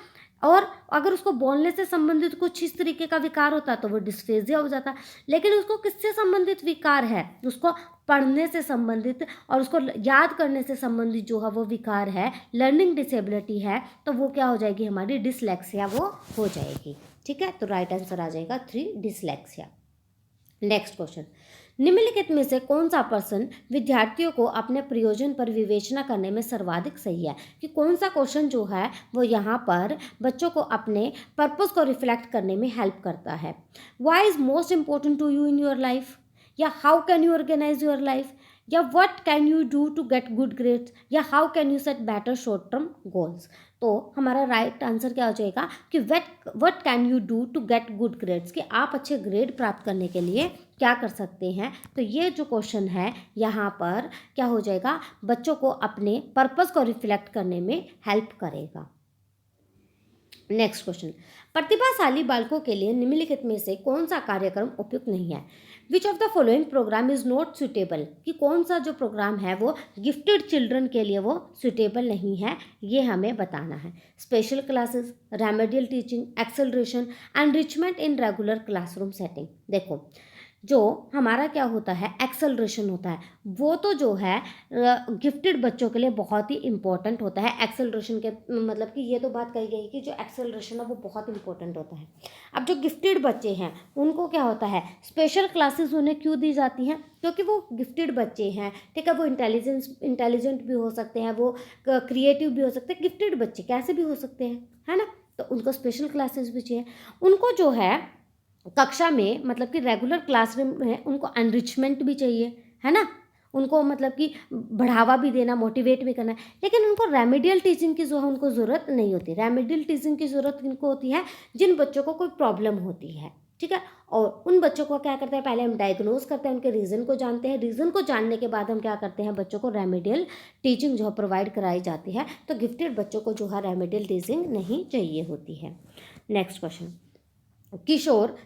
और अगर उसको बोलने से संबंधित कुछ इस तरीके का विकार होता तो वो डिस्फेजिया हो जाता। लेकिन उसको किससे संबंधित विकार है, उसको पढ़ने से संबंधित और उसको याद करने से संबंधित जो है वो विकार है, लर्निंग डिसेबिलिटी है, तो वो क्या हो जाएगी, हमारी डिसलेक्सिया वो हो जाएगी। ठीक है, तो राइट आंसर आ जाएगा 3, डिसलेक्सिया। Next question. निम्नलिखित में से कौन सा पर्सन विद्यार्थियों को अपने प्रयोजन पर विवेचना करने में सर्वाधिक सही है। कि कौन सा क्वेश्चन जो है वो यहाँ पर बच्चों को अपने पर्पस को रिफ्लेक्ट करने में हेल्प करता है। Why is most important to you in your life, या how can you organise your life, या what can you do to get good grades, या how can you set better short term goals. तो हमारा right answer क्या हो जाएगा कि what can you do to get good grades, कि आप अच्छे ग्रेड प्राप्त करने के लिए क्या कर सकते हैं। तो ये जो क्वेश्चन है यहाँ पर क्या हो जाएगा, बच्चों को अपने पर्पस को रिफ्लेक्ट करने में हेल्प करेगा। Next question. प्रतिभाशाली बालकों के लिए निम्नलिखित में से कौन सा कार्यक्रम उपयुक्त नहीं है। Which of the following programme is not suitable, कि कौन सा जो प्रोग्राम है वो गिफ्टेड चिल्ड्रन के लिए वो सुटेबल नहीं है, ये हमें बताना है। Special classes, remedial teaching, acceleration, enrichment in regular classroom setting. देखो, जो हमारा क्या होता है, एक्सेलरेशन होता है, वो तो जो है गिफ्टेड बच्चों के लिए बहुत ही इंपॉर्टेंट होता है। एक्सेलरेशन के मतलब कि ये तो बात कही गई कि जो एक्सेलरेशन है वो बहुत इंपॉर्टेंट होता है। अब जो गिफ्टेड बच्चे हैं उनको क्या होता है, स्पेशल क्लासेस उन्हें क्यों दी जाती हैं, क्योंकि वो गिफ्टेड बच्चे हैं। ठीक है, वो इंटेलिजेंट भी हो सकते हैं, वो क्रिएटिव भी हो सकते हैं। गिफ्टेड बच्चे कैसे भी हो सकते हैं, है ना, तो उनको स्पेशल क्लासेस भी चाहिए। उनको जो है कक्षा में मतलब कि रेगुलर क्लासरूम में उनको एनरिचमेंट भी चाहिए, है ना, उनको मतलब कि बढ़ावा भी देना, मोटिवेट भी करना है। लेकिन उनको रेमेडियल टीचिंग की जो है उनको ज़रूरत नहीं होती। रेमेडियल टीचिंग की ज़रूरत किनको होती है, जिन बच्चों को कोई प्रॉब्लम होती है। ठीक है। और उन बच्चों को क्या करते हैं, पहले हम डायग्नोज करते हैं, उनके रीज़न को जानते हैं, रीज़न को जानने के बाद हम क्या करते हैं, बच्चों को रेमेडियल टीचिंग जो है प्रोवाइड कराई जाती है। तो गिफ्टेड बच्चों को जो है रेमेडियल टीचिंग नहीं चाहिए होती है। नेक्स्ट क्वेश्चन, किशोर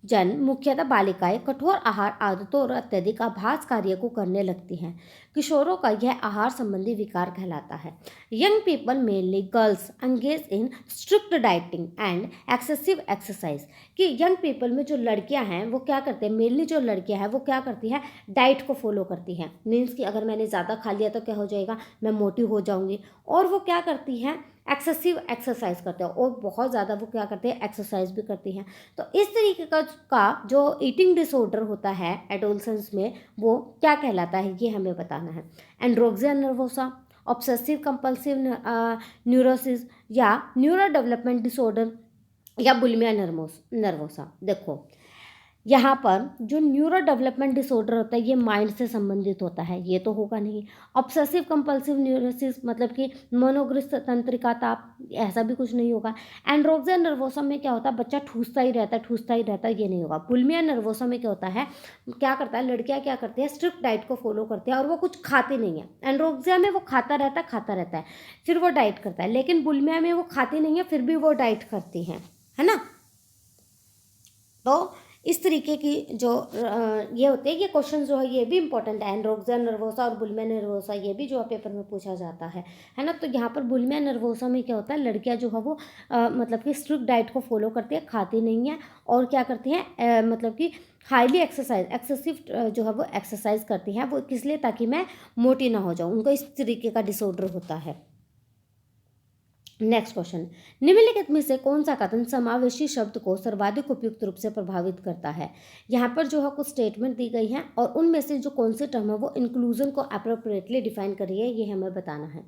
जन मुख्यतः बालिकाएं कठोर आहार आदतों और अत्यधिक आभास कार्य को करने लगती हैं। किशोरों का यह आहार संबंधी विकार कहलाता है। Young people mainly girls engage in strict dieting and excessive exercise. कि यंग पीपल में जो लड़कियां हैं वो क्या करते हैं, मेनली जो लड़कियां हैं वो क्या करती हैं, डाइट को फॉलो करती हैं। मीन्स कि अगर मैंने ज़्यादा खा लिया तो क्या हो जाएगा, मैं मोटी हो जाऊंगी। और वो क्या करती हैं, एक्सेसिव एक्सरसाइज करते हैं, और बहुत ज़्यादा वो क्या करते हैं, एक्सरसाइज भी करती हैं। तो इस तरीके का जो ईटिंग डिसऑर्डर होता है एडोलसेंस में, वो क्या कहलाता है, ये हमें बताना है। एंड्रोक्सिया नर्वोसा, ऑब्सेसिव कंपल्सिव न्यूरोसिस या न्यूरो डेवलपमेंट डिसऑर्डर या बुलिमिया नर्वोसा। देखो यहाँ पर जो न्यूरो डेवलपमेंट डिसऑर्डर होता है ये माइंड से संबंधित होता है, ये तो होगा नहीं। ऑब्सेसिव कंपल्सिव न्यूरोसिस मतलब कि मनोग्रस्त तंत्रिका ताप, ऐसा भी कुछ नहीं होगा। एंड्रोक्सिया नर्वोसा में क्या होता है, बच्चा ठूसता ही रहता है, ये नहीं होगा। बुलिमिया नर्वोसा में क्या होता है, क्या करता है, लड़कियाँ क्या करती है, स्ट्रिक्ट डाइट को फॉलो करती है और वो कुछ खाती नहीं है। एंड्रोक्सिया में वो खाता रहता है फिर वो डाइट करता है, लेकिन बुलिमिया में वो खाती नहीं है फिर भी वो डाइट करती है ना। तो इस तरीके की जो ये होते हैं, ये क्वेश्चन जो है ये भी इंपॉर्टेंट है। एंड्रोक्सिया नर्वोसा और बुलिमिया नर्वोसा ये भी जो है पेपर में पूछा जाता है ना। तो यहाँ पर बुलिमिया नर्वोसा में क्या होता है, लड़कियाँ जो है वो मतलब कि स्ट्रिक्ट डाइट को फॉलो करती है, खाती नहीं है और क्या करती हैं, मतलब कि हाईली एक्सेसिव जो है वो एक्सरसाइज करती हैं। वो किस लिए, ताकि मैं मोटी ना हो जाऊँ, उनको इस तरीके का डिसऑर्डर होता है। नेक्स्ट क्वेश्चन, निम्नलिखित में से कौन सा कथन समावेशी शब्द को सर्वाधिक उपयुक्त रूप से प्रभावित करता है। यहाँ पर जो है कुछ स्टेटमेंट दी गई हैं और उनमें से जो कौन सी टर्म है वो इंक्लूजन को अप्रोप्रिएटली डिफाइन करी है, ये हमें बताना है।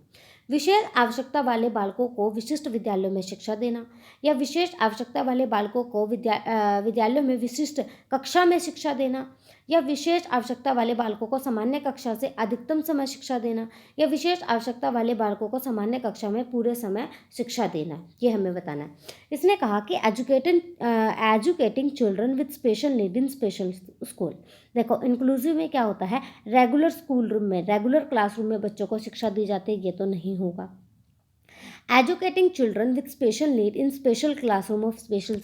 विशेष आवश्यकता वाले बालकों को विशिष्ट विद्यालयों में शिक्षा देना, या विशेष आवश्यकता वाले बालकों को विद्यालयों में विशिष्ट कक्षा में शिक्षा देना, या विशेष आवश्यकता वाले बालकों को सामान्य कक्षा से अधिकतम समय शिक्षा देना, या विशेष आवश्यकता वाले बालकों को सामान्य कक्षा में पूरे समय शिक्षा देना, ये हमें बताना है। इसने कहा कि educating children with special need in special school. देखो इंक्लूसिव में क्या होता है, रेगुलर स्कूल रूम में, रेगुलर क्लासरूम में बच्चों को शिक्षा दी जाती है, ये तो नहीं होगा। Educating children with special need in special classroom of special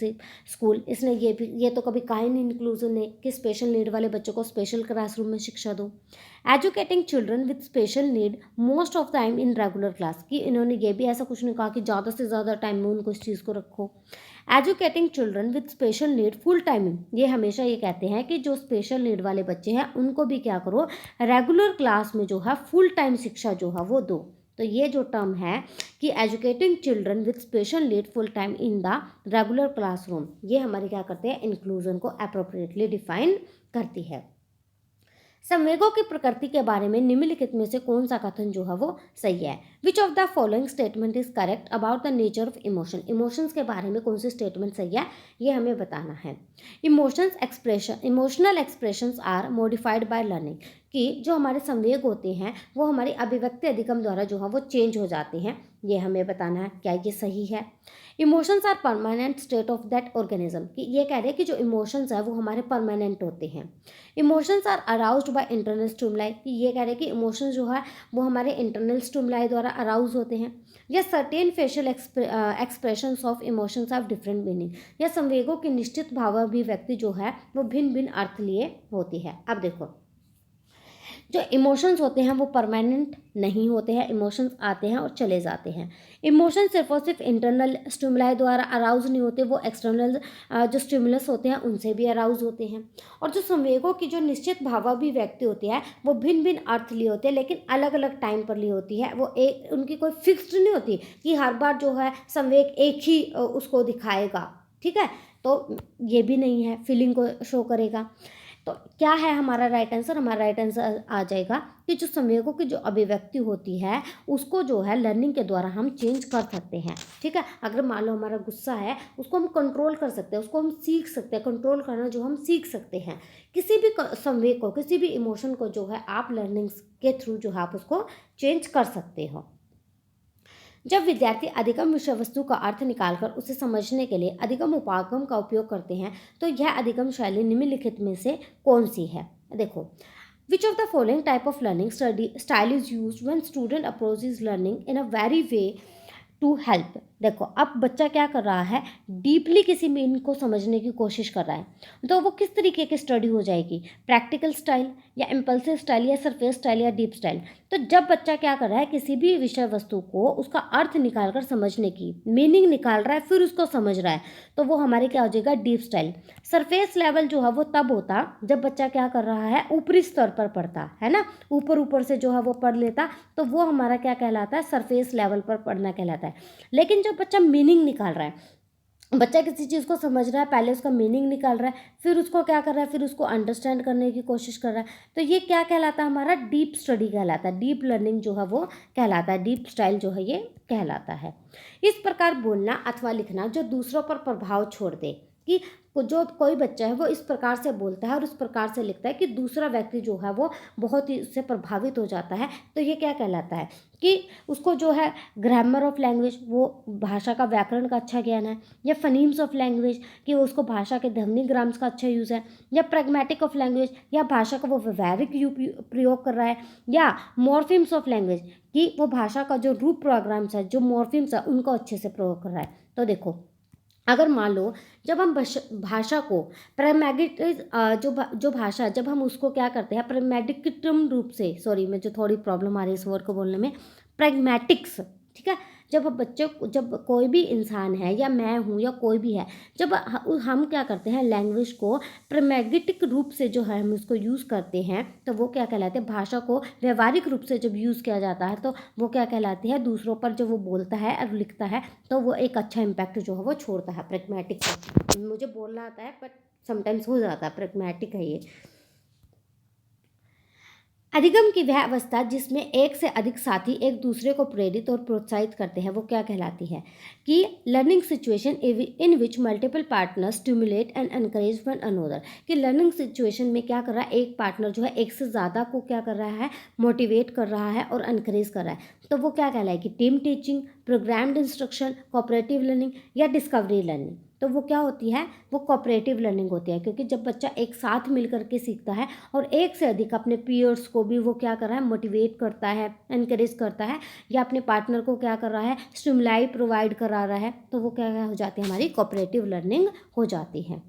school, इसने ये तो कभी कहा ही नहीं इंक्लूजन ने कि स्पेशल नीड वाले बच्चों को स्पेशल क्लासरूम में शिक्षा दो। Educating children with special need most of time in regular class, कि इन्होंने ये भी ऐसा कुछ नहीं कहा कि ज़्यादा से ज़्यादा टाइम में उनको इस चीज़ को रखो। Educating children with special need full timing, ये हमेशा ये कहते हैं कि जो स्पेशल नीड वाले बच्चे हैं उनको भी क्या करो, रेगुलर क्लास में जो है फुल टाइम शिक्षा जो है वो दो। तो ये जो टर्म है कि educating children with special need full time in the regular classroom, ये हमारे क्या करते हैं, इंक्लूजन को अप्रोप्रिएटली डिफाइन करती है। संवेगों की प्रकृति के बारे में निम्नलिखित में से कौन सा कथन जो है वो सही है। Which of the following statement is correct about the nature of emotion. Emotions के बारे में कौन सी स्टेटमेंट सही है, ये हमें बताना है। Emotional expressions are modified by learning, कि जो हमारे संवेग होते हैं वो हमारी अभिव्यक्ति अधिगम द्वारा जो है वो चेंज हो जाते हैं, ये हमें बताना है। क्या ये सही है। Emotions are permanent state of that organism, कि ये कह रहे हैं कि जो इमोशंस है वो हमारे परमानेंट होते हैं। Emotions are aroused by internal stimuli, कि ये कह रहे हैं कि इमोशंस जो है वो हमारे इंटरनल स्टिमुलाई द्वारा अराउज होते हैं। या certain facial expressions of emotions of different meaning, या संवेगों की निश्चित भावाभिव्यक्ति जो है वो भिन्न भिन्न अर्थ लिए होती है। अब देखो जो इमोशंस होते हैं वो परमानेंट नहीं होते हैं, इमोशंस आते हैं और चले जाते हैं। इमोशन सिर्फ और सिर्फ इंटरनल स्टिमुलाई द्वारा अराउज नहीं होते, वो एक्सटर्नल जो स्टिमुलस होते हैं उनसे भी अराउज होते हैं। और जो संवेगों की जो निश्चित भावाभिव्यक्ति होती है वो भिन्न भिन्न अर्थ लिए होते हैं, लेकिन अलग अलग टाइम पर लिए होती है। वो उनकी कोई फिक्स्ड नहीं होती कि हर बार जो है संवेग एक ही उसको दिखाएगा, ठीक है। तो ये भी नहीं है, फीलिंग को शो करेगा। तो क्या है हमारा राइट आंसर, हमारा राइट आंसर आ जाएगा कि जो संवेगों की जो अभिव्यक्ति होती है उसको जो है लर्निंग के द्वारा हम चेंज कर सकते हैं, ठीक है। अगर मान लो हमारा गुस्सा है उसको हम कंट्रोल कर सकते हैं, उसको हम सीख सकते हैं, कंट्रोल करना जो हम सीख सकते हैं। किसी भी संवेग को, किसी भी इमोशन को जो है आप लर्निंग्स के थ्रू जो है आप उसको चेंज कर सकते हो। जब विद्यार्थी अधिगम विषय वस्तु का अर्थ निकालकर उसे समझने के लिए अधिगम उपागम का उपयोग करते हैं तो यह अधिगम शैली निम्नलिखित में से कौन सी है। देखो, which of the following type of learning study style is used when student approaches learning in a very way to help. देखो, अब बच्चा क्या कर रहा है, डीपली किसी मीनिंग को समझने की कोशिश कर रहा है, तो वो किस तरीके की स्टडी हो जाएगी, प्रैक्टिकल स्टाइल या इम्पल्सिव स्टाइल या सरफेस स्टाइल या डीप स्टाइल। तो जब बच्चा क्या कर रहा है, किसी भी विषय वस्तु को उसका अर्थ निकाल कर समझने की, मीनिंग निकाल रहा है फिर उसको समझ रहा है, तो वो हमारे क्या हो जाएगा, डीप स्टाइल। सरफेस लेवल जो है वो तब होता जब बच्चा क्या कर रहा है, ऊपरी स्तर पर पढ़ता है ना, ऊपर ऊपर से जो है वो पढ़ लेता, तो वो हमारा क्या कहलाता है, सरफेस लेवल पर पढ़ना कहलाता है। लेकिन जब बच्चा मीनिंग निकाल रहा है, बच्चा किसी चीज़ को समझ रहा है, पहले उसका मीनिंग निकाल रहा है, फिर उसको क्या कर रहा है, फिर उसको अंडरस्टैंड करने की कोशिश कर रहा है, तो ये क्या कहलाता है, हमारा डीप स्टडी कहलाता है, डीप लर्निंग जो है वो कहलाता है, डीप स्टाइल जो है ये कहलाता है। इस प्रकार बोलना अथवा लिखना जो दूसरों पर प्रभाव छोड़ दे, कि जो कोई बच्चा है वो इस प्रकार से बोलता है और इस प्रकार से लिखता है कि दूसरा व्यक्ति जो है वो बहुत ही उससे प्रभावित हो जाता है, तो ये क्या कहलाता है कि उसको जो है ग्रामर ऑफ लैंग्वेज, वो भाषा का व्याकरण का अच्छा ज्ञान है, या फनीम्स ऑफ लैंग्वेज कि उसको भाषा के ध्वनि ग्राम्स का अच्छा यूज़ है, या प्रैग्मेटिक ऑफ लैंग्वेज या भाषा का वो व्यवहारिक प्रयोग कर रहा है, या मॉर्फिम्स ऑफ लैंग्वेज कि वो भाषा का जो रूप प्रोग्राम्स है, जो मॉर्फिम्स है उनको अच्छे से प्रयोग कर रहा है। तो देखो, अगर मान लो जब हम भाषा को जो भाषा जब हम उसको क्या करते हैं, प्रैग्मेटिकम रूप से, सॉरी मुझे थोड़ी प्रॉब्लम आ रही है इस वर्ड को बोलने में, प्रैग्मेटिक्स, ठीक है। जब कोई भी इंसान है या मैं हूँ या कोई भी है, जब हम क्या करते हैं, लैंग्वेज को प्रैग्मेटिक रूप से जो है हम उसको यूज़ करते हैं, तो वो क्या कहलाते हैं, भाषा को व्यवहारिक रूप से जब यूज़ किया जाता है तो वो क्या कहलाती है, दूसरों पर जब वो बोलता है और लिखता है तो वो एक अच्छा इम्पैक्ट जो है वो छोड़ता है। प्रैग्मेटिक मुझे बोलना आता है बट समटाइम्स हो जाता है, प्रैग्मेटिक है ये। अधिगम की वह अवस्था जिसमें एक से अधिक साथी एक दूसरे को प्रेरित और प्रोत्साहित करते हैं, वो क्या कहलाती है, कि learning situation in which multiple partner stimulate and encourage one another. कि लर्निंग सिचुएशन में क्या कर रहा है, एक पार्टनर जो है एक से ज़्यादा को क्या कर रहा है, मोटिवेट कर रहा है और एनकरेज कर रहा है, तो वो क्या कहलाएगी, team teaching, programmed instruction, cooperative learning या डिस्कवरी लर्निंग। तो वो क्या होती है, वो कोऑपरेटिव लर्निंग होती है, क्योंकि जब बच्चा एक साथ मिल करके सीखता है और एक से अधिक अपने पीयर्स को भी वो क्या कर रहा है, मोटिवेट करता है, एनकरेज करता है, या अपने पार्टनर को क्या कर रहा है, स्टिमुलाई प्रोवाइड करा रहा है, तो वो क्या हो जाती है, हमारी कोऑपरेटिव लर्निंग हो जाती है।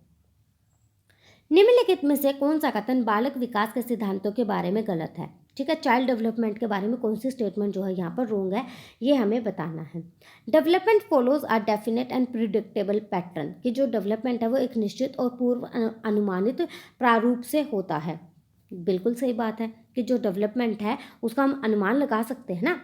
निम्नलिखित में से कौन सा कथन बालक विकास के सिद्धांतों के बारे में गलत है, ठीक है। चाइल्ड डेवलपमेंट के बारे में कौन सी स्टेटमेंट जो है यहाँ पर रोंग है, ये हमें बताना है। Development follows a definite and predictable pattern, कि जो डेवलपमेंट है वो एक निश्चित और पूर्व अनुमानित प्रारूप से होता है। बिल्कुल सही बात है कि जो डेवलपमेंट है उसका हम अनुमान लगा सकते हैं ना।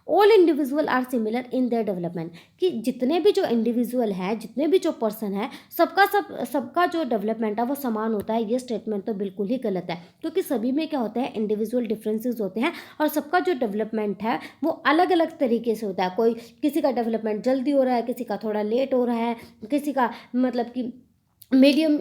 All individual are similar in their development, कि जितने भी जो इंडिविजुअल है, जितने भी जो पर्सन है, सबका जो डेवलपमेंट है वो समान होता है, ये स्टेटमेंट तो बिल्कुल ही गलत है, क्योंकि सभी में क्या होते हैं, इंडिविजुअल डिफरेंसेस होते हैं और सबका जो डेवलपमेंट है वो अलग अलग तरीके से होता है। कोई किसी का डेवलपमेंट जल्दी हो रहा है, किसी का थोड़ा लेट हो रहा है, किसी का मतलब कि मीडियम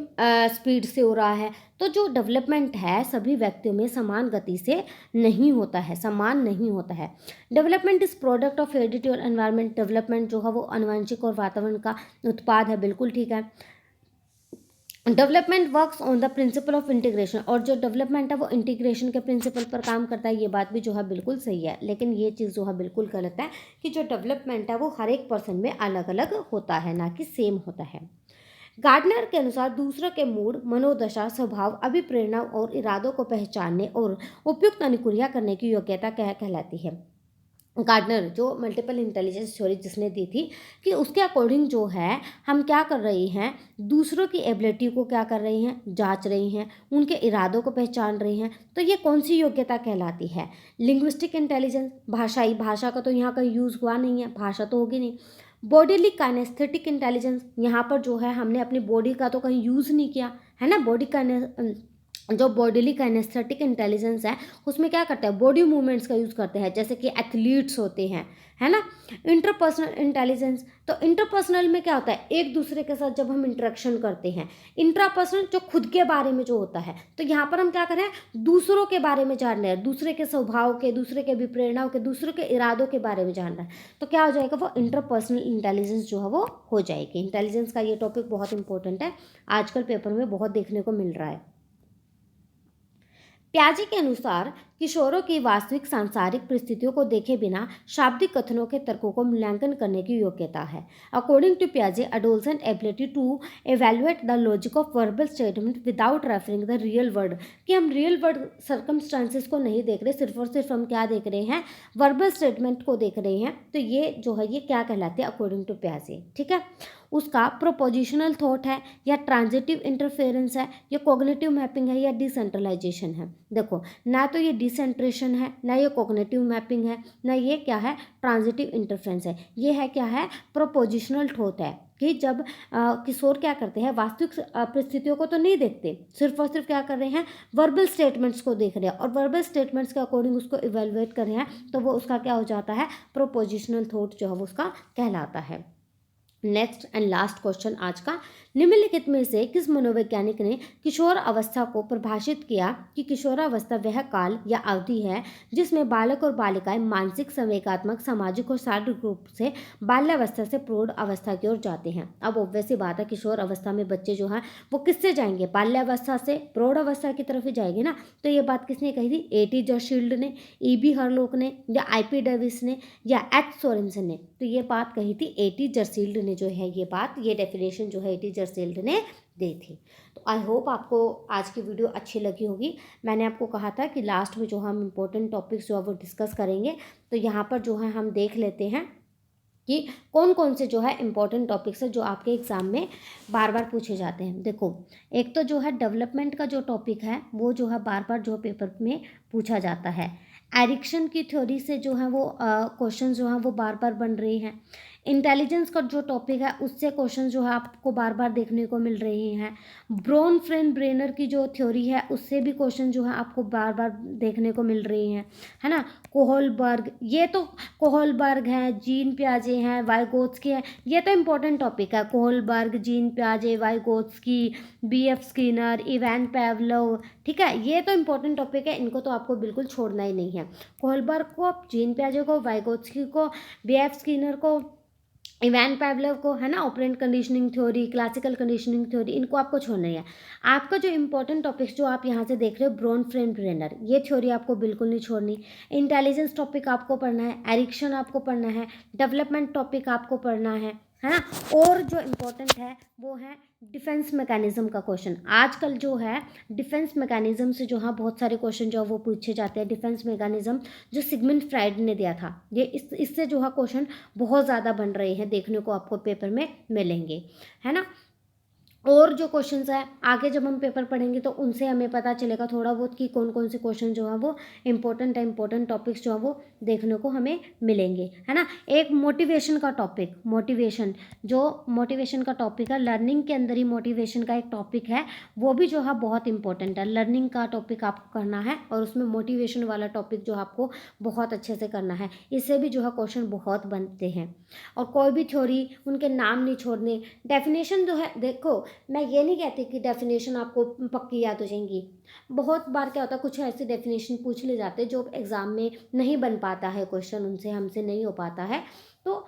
स्पीड से हो रहा है। तो जो डेवलपमेंट है सभी व्यक्तियों में समान गति से नहीं होता है, समान नहीं होता है। Development is product of heredity और एनवायरनमेंट, डेवलपमेंट जो है वो आनुवंशिक और वातावरण का उत्पाद है, बिल्कुल ठीक है। Development works on the principle of integration, और जो डेवलपमेंट है वो इंटीग्रेशन के प्रिंसिपल पर काम करता है, ये बात भी जो है बिल्कुल सही है। लेकिन ये चीज़ जो है बिल्कुल गलत है कि जो डेवलपमेंट है वो हर एक पर्सन में अलग अलग होता है, ना कि सेम होता है। गार्डनर के अनुसार दूसरों के मूड, मनोदशा, स्वभाव, अभिप्रेरणा और इरादों को पहचानने और उपयुक्त अनुक्रिया करने की योग्यता क्या कहलाती है। गार्डनर जो मल्टीपल इंटेलिजेंस थ्योरी जिसने दी थी, कि उसके अकॉर्डिंग जो है हम क्या कर रही हैं, दूसरों की एबिलिटी को क्या कर रही हैं, जांच रही हैं, उनके इरादों को पहचान रही हैं। तो ये कौन सी योग्यता कहलाती है, लिंग्विस्टिक इंटेलिजेंस, भाषाई, भाषा का तो यहाँ का यूज़ हुआ नहीं है, भाषा तो होगी नहीं। बॉडीली काइनेस्थेटिक इंटेलिजेंस, यहाँ पर जो है हमने अपनी बॉडी का तो कहीं यूज़ नहीं किया है ना, बॉडी जो बॉडीली काइनेस्थेटिक इंटेलिजेंस है उसमें क्या करते हैं, बॉडी मूवमेंट्स का यूज़ करते हैं, जैसे कि एथलीट्स होते हैं, है ना। इंटरपर्सनल इंटेलिजेंस, तो इंटरपर्सनल में क्या होता है, एक दूसरे के साथ जब हम इंटरेक्शन करते हैं। इंट्रापर्सनल जो खुद के बारे में जो होता है, तो यहाँ पर हम क्या कर रहे हैं, दूसरों के बारे में जान रहे हैं, दूसरे के स्वभाव के, दूसरे के विप्रेरणाओं के, दूसरे के इरादों के बारे में जान रहे हैं, तो क्या हो जाएगा, वो इंटरपर्सनल इंटेलिजेंस जो है वो हो जाएगी। इंटेलिजेंस का ये टॉपिक बहुत इंपॉर्टेंट है, आजकल पेपर में बहुत देखने को मिल रहा है। प्याजे के अनुसार किशोरों की वास्तविक सांसारिक परिस्थितियों को देखे बिना शाब्दिक कथनों के तर्कों को मूल्यांकन करने की योग्यता है। अकॉर्डिंग टू प्याजे, adolescent ability to evaluate the logic of verbal statement without referring the real word, कि हम रियल वर्ड सर्कमस्टांसेस को नहीं देख रहे, सिर्फ और सिर्फ हम क्या देख रहे हैं, वर्बल स्टेटमेंट को देख रहे हैं, तो ये जो है ये क्या कहलाते हैं अकॉर्डिंग टू प्याजे, ठीक है। उसका प्रोपोजिशनल थॉट है या ट्रांजिटिव इंटरफेरेंस है या कॉग्निटिव मैपिंग है या डिसेंट्रलाइजेशन है। देखो, ना तो ये डिसेंट्रेशन है, ना ये कॉग्निटिव मैपिंग है, ना ये क्या है, ट्रांजिटिव इंटरफेरेंस है। ये है क्या है, प्रोपोजिशनल थॉट है, कि जब किशोर क्या करते हैं, वास्तविक परिस्थितियों को तो नहीं देखते, सिर्फ और सिर्फ क्या कर रहे हैं, वर्बल स्टेटमेंट्स को देख रहे हैं और वर्बल स्टेटमेंट्स के अकॉर्डिंग उसको इवेलुएट कर रहे हैं, तो वो उसका क्या हो जाता है, प्रोपोजिशनल थॉट जो है वो उसका कहलाता है। नेक्स्ट एंड लास्ट क्वेश्चन आज का, निम्नलिखित में से किस मनोवैज्ञानिक ने किशोर अवस्था को परिभाषित किया कि किशोरावस्था वह काल या अवधि है जिसमें बालक और बालिकाएं मानसिक, संवेगात्मक, सामाजिक और शारीरिक रूप से बाल्यावस्था से प्रौढ़ अवस्था की ओर जाते हैं। अब ऑब्वियस सी बात है, किशोर अवस्था में बच्चे जो हैं वो किससे जाएंगे, बाल्यावस्था से प्रौढ़ अवस्था की तरफ ही जाएंगे ना। तो ये बात किसने कही थी, ए.टी. जर्शील्ड ने, ई.बी. हरलोक ने, या आई.पी. डेविस ने, या एच. सोरेनसन ने। तो ये बात कही थी ए.टी. जर्शील्ड ने, जो है ये बात, ये डेफिनेशन जो है ए.टी. जर्शील्ड ने दी थी। तो आई होप आपको आज की वीडियो अच्छी लगी होगी। मैंने आपको कहा था कि लास्ट में जो हम इम्पोर्टेंट टॉपिक्स जो है वो डिस्कस करेंगे, तो यहाँ पर जो है हम देख लेते हैं कि कौन कौन से जो है इम्पोर्टेंट टॉपिक्स है जो आपके एग्ज़ाम में बार बार पूछे जाते हैं। देखो, एक तो जो है डेवलपमेंट का जो टॉपिक है वो जो है बार बार जो पेपर में पूछा जाता है। एरिक्सन की थ्योरी से जो है वो क्वेश्चन जो हैं वो बार बार बन रहे हैं। इंटेलिजेंस का जो टॉपिक है उससे क्वेश्चन जो है आपको बार बार देखने को मिल रहे हैं। ब्रोन ब्रेनर की जो थ्योरी है उससे भी क्वेश्चन जो है आपको बार बार देखने को मिल रहे हैं, है ना। कोहलबर्ग, ये तो कोहलबर्ग हैं, जीन प्याजे हैं, वाइगोत्स्की हैं, ये तो इम्पोर्टेंट टॉपिक है। कोहलबर्ग, जीन प्याजे, Vygotsky, B F. Skinner, Ivan Pavlov, ठीक है, ये तो इम्पोर्टेंट टॉपिक है, इनको तो आपको बिल्कुल छोड़ना ही नहीं है। कोहलबर्ग को, जीन प्याजे को, वाइगोत्स्की को, बी.एफ. स्किनर को, इवान पावलोव को, है ना, operant conditioning theory, classical conditioning theory, इनको आपको छोड़ना ही है। आपका जो इंपॉर्टेंट टॉपिक्स जो आप यहाँ से देख रहे हो, ब्रेनर, ये थ्योरी आपको बिल्कुल नहीं छोड़नी। इंटेलिजेंस टॉपिक आपको पढ़ना है, एरिक्सन आपको पढ़ना है, डेवलपमेंट टॉपिक आपको पढ़ना है ना। और जो इम्पोर्टेंट है वो है डिफेंस मैकेनिज्म का क्वेश्चन। आजकल जो है डिफेंस मैकेनिज्म से जो है बहुत सारे क्वेश्चन जो है वो पूछे जाते हैं। डिफेंस मैकेनिज्म जो सिगमंड फ्राइड ने दिया था, ये इससे जो है क्वेश्चन बहुत ज़्यादा बन रहे हैं, देखने को आपको पेपर में मिलेंगे, है ना। और जो क्वेश्चंस है आगे जब हम पेपर पढ़ेंगे तो उनसे हमें पता चलेगा थोड़ा बहुत कि कौन कौन से क्वेश्चन जो है वो इम्पोर्टेंट है, इम्पोर्टेंट टॉपिक्स जो है वो देखने को हमें मिलेंगे, है ना। एक मोटिवेशन का टॉपिक, मोटिवेशन का टॉपिक है, लर्निंग के अंदर ही मोटिवेशन का एक टॉपिक है, वो भी जो है बहुत इंपॉर्टेंट है। लर्निंग का टॉपिक आपको करना है और उसमें मोटिवेशन वाला टॉपिक जो आपको बहुत अच्छे से करना है, इससे भी जो है क्वेश्चन बहुत बनते हैं। और कोई भी थ्योरी उनके नाम नहीं छोड़ने। डेफिनेशन जो है, देखो मैं ये नहीं कहती कि डेफिनेशन आपको पक्की याद हो जाएंगी। बहुत बार क्या होता है, कुछ ऐसे डेफिनेशन पूछ ले जाते हैं जो एग्ज़ाम में नहीं बन पाता है, क्वेश्चन उनसे हमसे नहीं हो पाता है, तो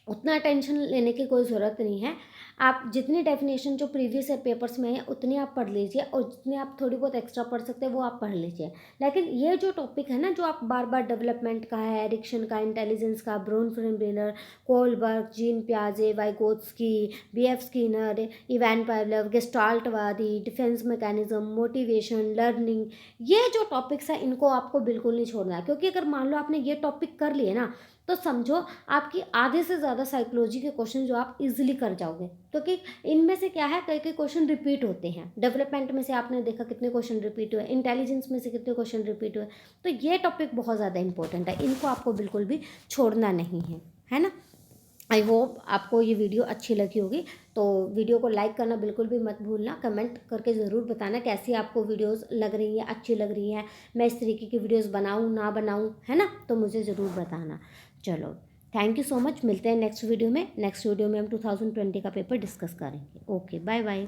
उतना टेंशन लेने की कोई ज़रूरत नहीं है। आप जितनी डेफिनेशन जो प्रीवियस ईयर पेपर्स में है उतनी आप पढ़ लीजिए और जितनी आप थोड़ी बहुत एक्स्ट्रा पढ़ सकते हैं वो आप पढ़ लीजिए। लेकिन ये जो टॉपिक है ना, जो आप बार बार डेवलपमेंट का है, एरिक्सन का, इंटेलिजेंस का, ब्रेनर, कोहलबर्ग, जीन प्याजे, Vygotsky, B F. Skinner, Ivan Pavlov, गेस्टाल्टवादी, डिफेंस मैकेनिज्म, मोटिवेशन, लर्निंग, ये जो टॉपिक्स हैं इनको आपको बिल्कुल नहीं छोड़ना है। क्योंकि अगर मान लो आपने ये टॉपिक कर लिए ना, तो समझो आपकी आधे से ज़्यादा साइकोलॉजी के क्वेश्चन जो आप इजीली कर जाओगे। क्योंकि इनमें से क्या है, कई कई क्वेश्चन रिपीट होते हैं। डेवलपमेंट में से आपने देखा कितने क्वेश्चन रिपीट हुए, इंटेलिजेंस में से कितने क्वेश्चन रिपीट हुए। तो ये टॉपिक बहुत ज़्यादा इंपॉर्टेंट है, इनको आपको बिल्कुल भी छोड़ना नहीं है, है ना। आई होप आपको ये वीडियो अच्छी लगी होगी। तो वीडियो को लाइक करना बिल्कुल भी मत भूलना, कमेंट करके ज़रूर बताना कैसी आपको वीडियोस लग रही हैं, अच्छी लग रही हैं, मैं इस तरीके की वीडियोस बनाऊं ना बनाऊं, है ना, तो मुझे ज़रूर बताना। चलो, थैंक यू सो मच, मिलते हैं नेक्स्ट वीडियो में। नेक्स्ट वीडियो में हम 2020 का पेपर डिस्कस करेंगे। Okay, bye bye.